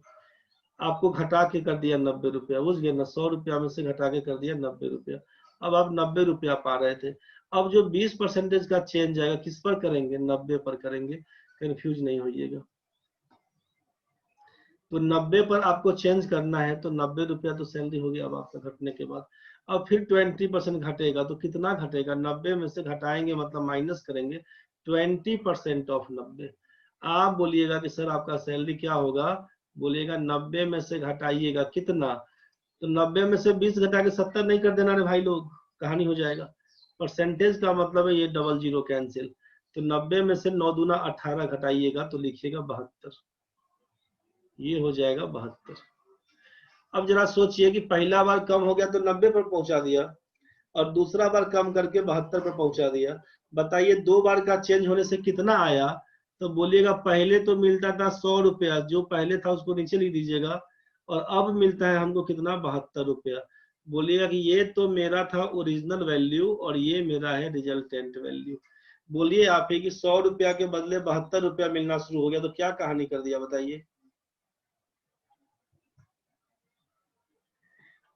आपको घटा के कर दिया 90 रुपया, बुझ गए ना, 100 रुपया में से घटा के कर दिया 90 रुपया। अब आप 90 रुपया पा रहे थे, अब जो 20% का चेंज आएगा किस पर करेंगे, 90 पर करेंगे, कंफ्यूज नहीं होइएगा। तो 90 पर आपको चेंज करना है, तो 90 रुपया तो सैलरी हो गया अब आपका घटने के बाद। अब फिर 20% घटेगा, तो कितना घटेगा, 90 में से घटाएंगे मतलब माइनस करेंगे, 20% ऑफ 90। आप बोलिएगा कि सर आपका सैलरी क्या होगा, बोलिएगा 90 में से घटाइएगा कितना, तो 90 में से 20 घटा के 70 नहीं कर देना रे भाई लोग, कहानी हो जाएगा। परसेंटेज का मतलब है ये डबल जीरो कैंसिल, तो 90 में से 9 दूना 18 घटाइएगा तो लिखिएगा 72, ये हो जाएगा 72। अब जरा सोचिए कि पहला बार कम हो गया तो 90 पर पहुंचा दिया, और दूसरा बार कम करके 72 पर पहुंचा दिया, बताइए दो बार का चेंज होने से कितना आया। तो बोलिएगा पहले तो मिलता था 100 रुपया, जो पहले था उसको नीचे लिख दीजिएगा, और अब मिलता है हमको कितना, 72 रुपया। बोलिएगा कि ये तो मेरा था ओरिजिनल वैल्यू और ये मेरा है रिजल्टेंट वैल्यू। बोलिए आप ही कि 100 रुपया के बदले 72 रुपया मिलना शुरू हो गया, तो क्या कहानी कर दिया बताइए।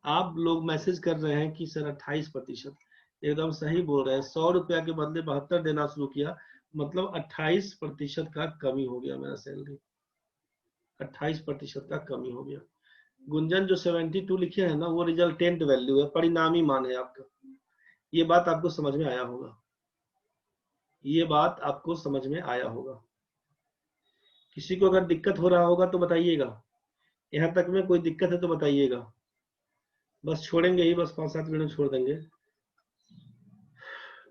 आप लोग मैसेज कर रहे हैं कि सर 28%, एकदम सही बोल रहे हैं, 100 रुपया के बदले 72 देना शुरू किया, मतलब 28% का कमी हो गया मेरा सैलरी, 28% का कमी हो गया। गुंजन जो 72 लिखे हैं ना, वो रिजल्टेंट वैल्यू है, परिणामी मान है आपका। ये बात आपको समझ में आया होगा, ये बात आपको समझ में आया होगा। किसी को अगर दिक्कत हो रहा होगा तो बताइएगा, यहाँ तक में कोई दिक्कत है तो बताइएगा। बस छोड़ेंगे ही, बस 5-7 मिनट छोड़ देंगे।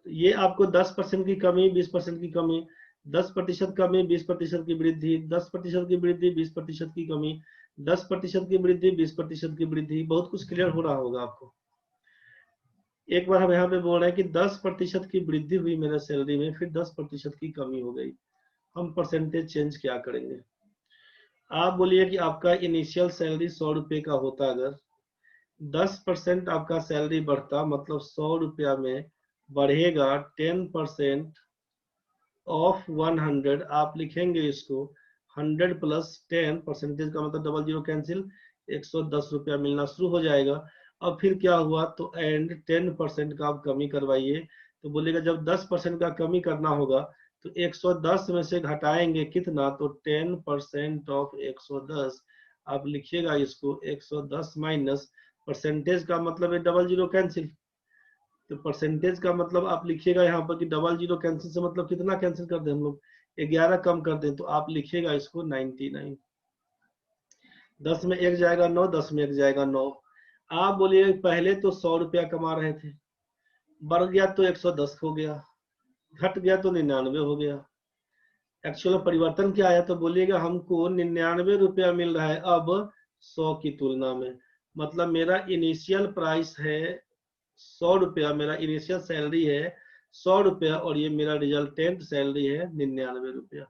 ये आपको 10% की कमी, 20% की कमी, 10% कमी, 20% की वृद्धि, 10% की वृद्धि, 20% की कमी, 10% की वृद्धि, 20% की वृद्धि, बहुत कुछ क्लियर हो रहा होगा आपको। एक बार हम यहाँ पे बोल रहे हैं कि 10% की वृद्धि हुई मेरे सैलरी में, फिर 10% की कमी हो गई, हम परसेंटेज चेंज क्या करेंगे? आप बोलिए कि आपका इनिशियल सैलरी 100 रुपए का होता, अगर 10% आपका सैलरी बढ़ता, मतलब 100 रुपया में बढ़ेगा 10% ऑफ 100, आप लिखेंगे इसको 100 प्लस 10, परसेंटेज का मतलब डबल जीरो कैंसिल, 110 रुपया मिलना शुरू हो जाएगा। अब फिर क्या हुआ, तो एंड 10% का आप कमी करवाइए, तो बोलेगा जब 10% का कमी करना होगा तो 110 में से घटाएंगे कितना, तो 10% ऑफ 110, आप लिखिएगा इसको 110 माइनस, परसेंटेज का मतलब है डबल जीरो कैंसिल, तो परसेंटेज का मतलब आप लिखिएगा यहाँ पर कि डबल जीरो कैंसिल से मतलब कितना कैंसिल कर दें हम लोग, 11 कम कर दें, तो आप लिखिएगा इसको 99। 10 में 1 जाएगा 9, 10 में 1 जाएगा 9। आप बोलिए पहले तो 100 रुपया कमा रहे थे, बढ़ गया तो 110 हो गया, घट गया तो 99 हो गया। एक्चुअल परिवर्तन क्या आया, तो बोलिएगा हमको 99 रुपया मिल रहा है अब 100 की तुलना में, मतलब मेरा इनिशियल प्राइस है 100 रुपया, मेरा इनिशियल सैलरी है 100 रुपया, और ये मेरा रिजल्टेंट सैलरी है 99 रुपया।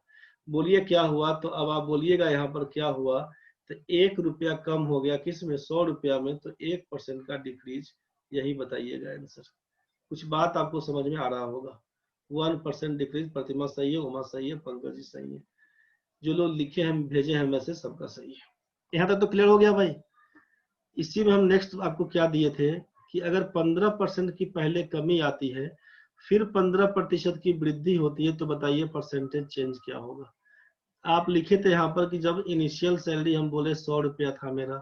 बोलिए क्या हुआ, तो अब आप बोलिएगा यहाँ पर क्या हुआ, तो 1 रुपया कम हो गया किसमें, 100 रुपया में, तो 1% का डिक्रीज, यही बताइएगा आंसर। कुछ बात आपको समझ में आ रहा होगा। 1% डिक्रीज, प्रतिमा सही है, उमा सही है, पंकज जी सही है, जो लोग लिखे हैं भेजे हैं मैसेज सबका सही है। यहाँ तक तो क्लियर हो गया भाई। इसी में हम नेक्स्ट आपको क्या दिए थे कि अगर 15% की पहले कमी आती है, फिर 15% की वृद्धि होती है, तो बताइए परसेंटेज चेंज क्या होगा। आप लिखे थे यहाँ पर कि जब इनिशियल सैलरी हम बोले 100 रुपया था मेरा,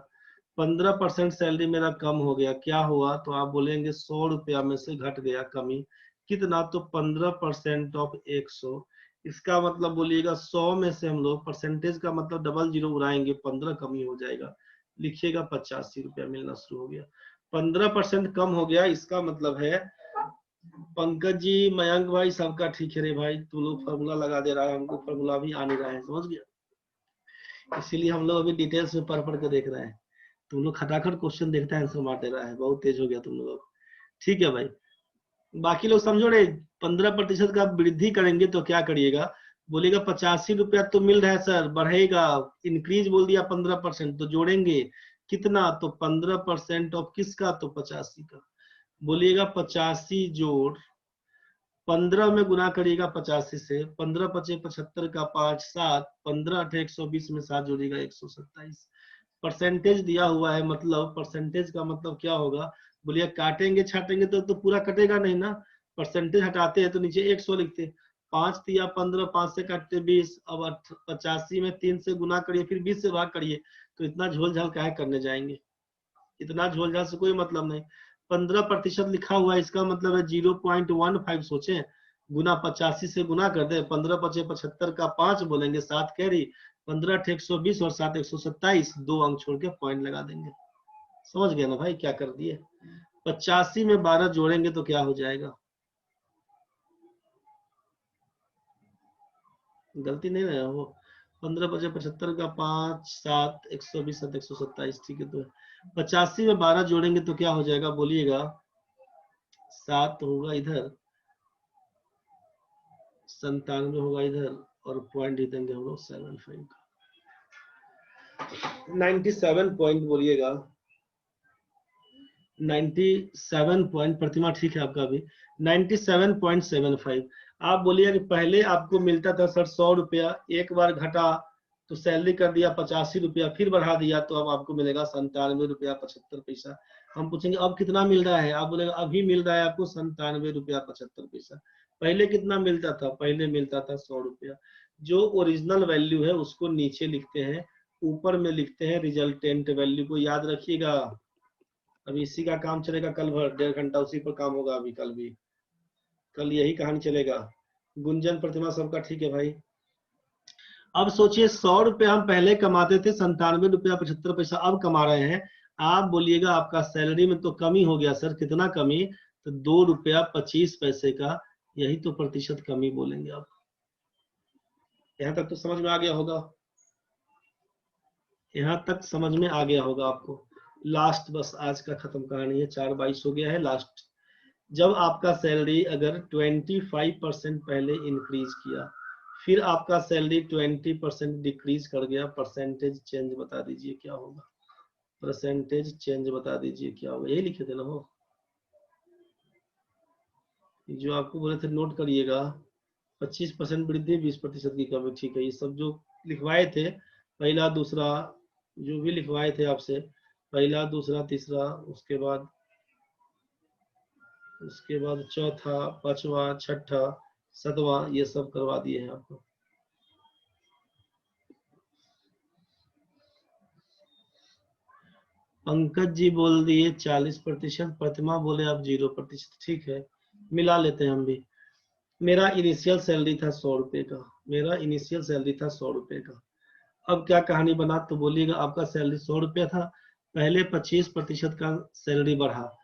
15% सैलरी मेरा कम हो गया, क्या हुआ, तो आप बोलेंगे 100 रुपया में से घट गया कमी कितना, तो 15% ऑफ 100, इसका मतलब बोलिएगा 100 में से हम लोग परसेंटेज का मतलब डबल जीरो उड़ाएंगे, 15 कमी हो जाएगा, लिखिएगा 85 रुपया मिलना शुरू हो गया। 15% कम हो गया, इसका मतलब है पंकज जी, मयंक भाई, सबका ठीक है रे भाई, तू लोग फॉर्मूला लगा दे रहा है, हमको फॉर्मूला भी आ नहीं रहा है, समझ गया, इसीलिए हम लोग अभी डिटेल्स में पढ़ पढ़ के देख रहे हैं। तुम लोग खटाखट क्वेश्चन देखता है, आंसर मार दे रहा है, बहुत तेज हो गया तुम लोग। ठीक है भाई, बाकी लोग समझो रे, 15% का वृद्धि करेंगे तो क्या करिएगा, बोलेगा 85 रुपया तो मिल रहा है सर, बढ़ेगा, इंक्रीज बोल दिया 15%, तो जोड़ेंगे कितना, तो 15% ऑफ किसका, तो 85 का, बोलिएगा 85 जोड़ 15 में गुना करिएगा 85 से, 15 पचे 75 का 5 7, 15 अठे 120 में 7 जोड़िएगा 127। परसेंटेज दिया हुआ है, मतलब परसेंटेज का मतलब क्या होगा, बोलिए काटेंगे छाटेंगे तो पूरा कटेगा नहीं ना, परसेंटेज हटाते हैं तो नीचे 100 लिखते, 5 तिया 15, 5 से काटते 20, अब 85 में 3 से गुना करिए, फिर 20 से भाग करिए, तो इतना झोल झाल काहे करने जाएंगे, इतना झोल झाल से कोई मतलब नहीं। 15% लिखा हुआ है, इसका मतलब है 0.15 सोचे, गुना 85 से गुना कर दे, 15 पचे 75 का 5 बोलेंगे, 7 कैरी, 15 अठे 120 और 7 127, 2 अंक छोड़ के पॉइंट लगा देंगे। समझ गए ना भाई क्या कर दिए। 85 में 12 जोड़ेंगे तो क्या हो जाएगा, गलती नहीं ना वो, 15 पचे 75 का 5 7 120 7 127, ठीक है, तो 85 में 12 जोड़ेंगे तो क्या हो जाएगा, बोलिएगा 7 होगा इधर, 97 होगा इधर, और पॉइंट ही देंगे हम लोग 75 का, 97 पॉइंट बोलिएगा, 97 पॉइंट, प्रतिमा ठीक है आपका भी, 97.75। आप बोलिए कि पहले आपको मिलता था सर 100 रुपया, एक बार घटा तो सैलरी कर दिया 85 रुपया, फिर बढ़ा दिया तो अब आपको मिलेगा 97 रुपया 75 पैसा। हम पूछेंगे अब कितना मिल रहा है, आप बोलेगा अभी मिल रहा है आपको 97 रुपया 75 पैसा। पहले कितना मिलता था, पहले मिलता था 100 रुपया। जो ओरिजिनल वैल्यू है उसको नीचे लिखते हैं, ऊपर में लिखते हैं रिजल्टेंट वैल्यू को, याद रखिएगा। अभी इसी का काम चलेगा कल भर, 1.5 घंटा उसी पर काम होगा। अभी कल भी, कल यही कहानी चलेगा। गुंजन प्रतिमा सबका ठीक है भाई। अब सोचिए 100 रुपए हम पहले कमाते थे, 97 रुपया 75 पैसा अब कमा रहे हैं। आप बोलिएगा आपका सैलरी में तो कमी हो गया सर, कितना कमी? तो 2 रुपया 25 पैसे का, यही तो प्रतिशत कमी बोलेंगे आप। यहाँ तक तो समझ में आ गया होगा, यहाँ तक समझ में आ गया होगा आपको। लास्ट बस आज का खत्म कहानी है, 4:22 हो गया है। लास्ट, जब आपका सैलरी अगर 25% पहले इंक्रीज किया, फिर आपका सैलरी 20% डिक्रीज कर गया, परसेंटेज चेंज बता दीजिए क्या होगा? परसेंटेज चेंज बता दीजिए क्या होगा? यही लिखे थे ना हो, जो आपको बोले थे नोट करिएगा। 25% वृद्धि, 20% की कमी, ठीक है। ये सब जो लिखवाए थे, पहला दूसरा जो भी लिखवाए थे आपसे, पहला दूसरा तीसरा, उसके बाद चौथा, पांचवा, छठा, सातवां, ये सब करवा दिए हैं आपको। पंकज जी बोल दिए 40%, प्रतिमा बोले आप 0%, ठीक है, मिला लेते हैं हम भी। मेरा इनिशियल सैलरी था 100 रुपए का, मेरा इनिशियल सैलरी था 100 रुपए का। अब क्या कहानी बना, तो बोलिएगा आपका सैलरी 100 रुपया था, पहले 25% का सैलरी बढ़ा।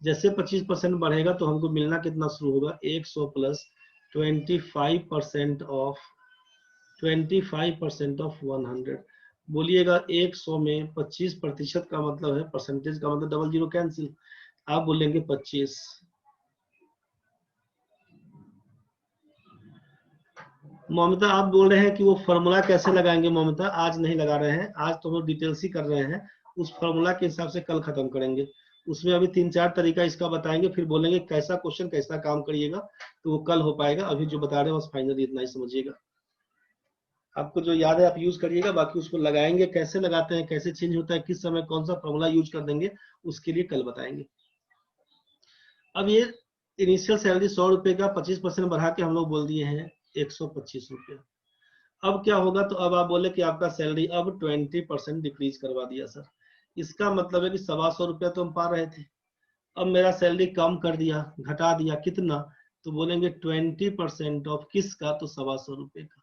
जैसे 25% बढ़ेगा तो हमको मिलना कितना शुरू होगा? 100 प्लस 25% ऑफ 100। बोलिएगा 100 में 25% का मतलब है, परसेंटेज का मतलब डबल जीरो कैंसिल, आप बोलेंगे 25। ममता आप बोल रहे हैं कि वो फॉर्मूला कैसे लगाएंगे? ममता आज नहीं लगा रहे हैं, आज तो हम डिटेल्स ही कर रहे हैं, उस फॉर्मूला के हिसाब से कल खत्म करेंगे। उसमें अभी 3-4 तरीका इसका बताएंगे, फिर बोलेंगे कैसा क्वेश्चन कैसा काम करिएगा, तो वो कल हो पाएगा। अभी जो बता रहे हैं बस फाइनली इतना ही समझिएगा। आपको जो याद है आप यूज करिएगा, बाकी उसको लगाएंगे, कैसे लगाते हैं, कैसे चेंज होता है, किस समय कौन सा फॉर्मूला यूज कर देंगे, उसके लिए कल बताएंगे। अब ये इनिशियल सैलरी 100 रुपए का 25% बढ़ा के हम लोग बोल दिए हैं 125 रुपया। अब क्या होगा? तो अब आप बोले कि आपका सैलरी अब 20% डिक्रीज करवा दिया सर। इसका मतलब है कि 125 रुपया तो हम पा रहे थे, अब मेरा सैलरी कम कर दिया, घटा दिया, कितना? तो बोलेंगे 20% ऑफ किसका? तो 125 रुपए का।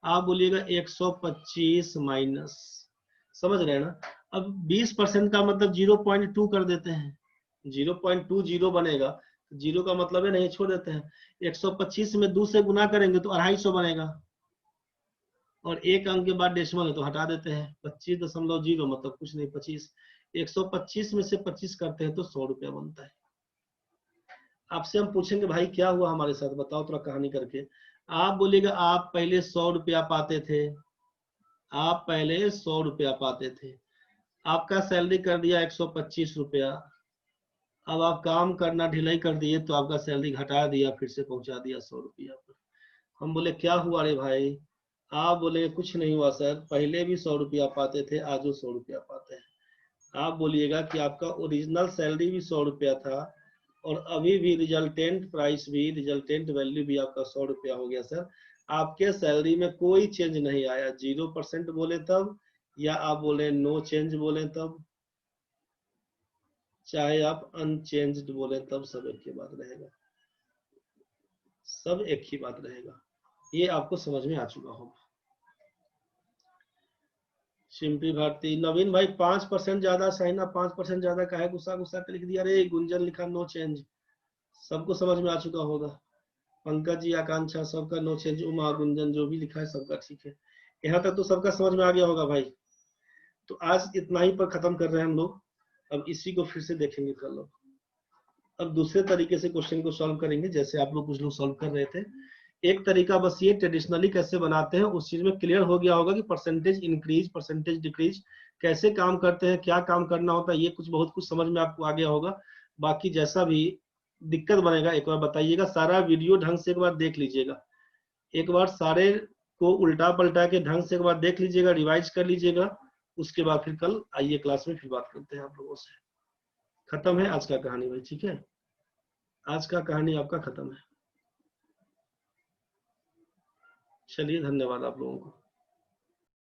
आप बोलिएगा 125 माइनस, समझ रहे हैं ना? अब 20% का मतलब 0.2 कर देते हैं, 0.20 बनेगा, जीरो का मतलब है नहीं, छोड़ देते हैं। 125 में 2 से गुना करेंगे तो 250 बनेगा, और एक अंक के बाद डेसिमल है तो हटा देते हैं। 25.0 मतलब कुछ नहीं, 25। 125 में से 25 करते हैं तो 100 रुपया बनता है। आपसे हम पूछेंगे भाई क्या हुआ हमारे साथ, बताओ थोड़ा कहानी करके। आप बोलिएगा आप पहले 100 रुपया पाते थे, आप पहले 100 रुपया पाते थे, आपका सैलरी कर दिया 125 रुपया। अब आप काम करना ढिलाई कर दिए तो आपका सैलरी घटा दिया, फिर से पहुंचा दिया 100 रुपया पर। हम बोले क्या हुआ रे भाई? आप बोले कुछ नहीं हुआ सर, पहले भी 100 रुपया पाते थे, आज वो 100 रुपया पाते हैं। आप बोलिएगा कि आपका ओरिजिनल सैलरी भी 100 रुपया था, और अभी भी रिजल्टेंट प्राइस भी, रिजल्टेंट वैल्यू भी आपका 100 रुपया हो गया सर। आपके सैलरी में कोई चेंज नहीं आया, 0% बोले तब, या आप बोले नो चेंज बोले तब, चाहे आप अनचेंज्ड बोले तब, सब एक ही बात रहेगा, सब एक ही बात रहेगा। ये आपको समझ में आ चुका होगा। सिंपी भारती, नवीन भाई 5% ज्यादा, साइना 5% ज्यादा का है, गुस्सा गुस्सा के लिख दिया रे। गुंजन लिखा नो चेंज, सबको समझ में आ चुका होगा। पंकज जी, आकांक्षा, सबका नो चेंज। उमा, गुंजन, जो भी लिखा है सबका ठीक है। यहाँ तक तो सबका समझ में आ गया होगा भाई। तो आज इतना ही पर खत्म कर रहे हैं हम लोग, अब इसी को फिर से देखेंगे कल लोग। अब दूसरे तरीके से क्वेश्चन को सॉल्व करेंगे, जैसे आप लोग कुछ लोग सॉल्व कर रहे थे। एक तरीका बस ये ट्रेडिशनली कैसे बनाते हैं उस चीज में क्लियर हो गया होगा कि परसेंटेज इंक्रीज, परसेंटेज डिक्रीज कैसे काम करते हैं, क्या काम करना होता है, ये कुछ बहुत कुछ समझ में आपको आ गया होगा। बाकी जैसा भी दिक्कत बनेगा एक बार बताइएगा, सारा वीडियो ढंग से एक बार देख लीजिएगा, एक बार सारे को उल्टा पलटा के ढंग से एक बार देख लीजिएगा, रिवाइज कर लीजिएगा। उसके बाद फिर कल आइए क्लास में फिर बात करते हैं आप लोगों से। खत्म है आज का कहानी भाई, ठीक है, आज का कहानी आपका खत्म है। चलिए, धन्यवाद आप लोगों को।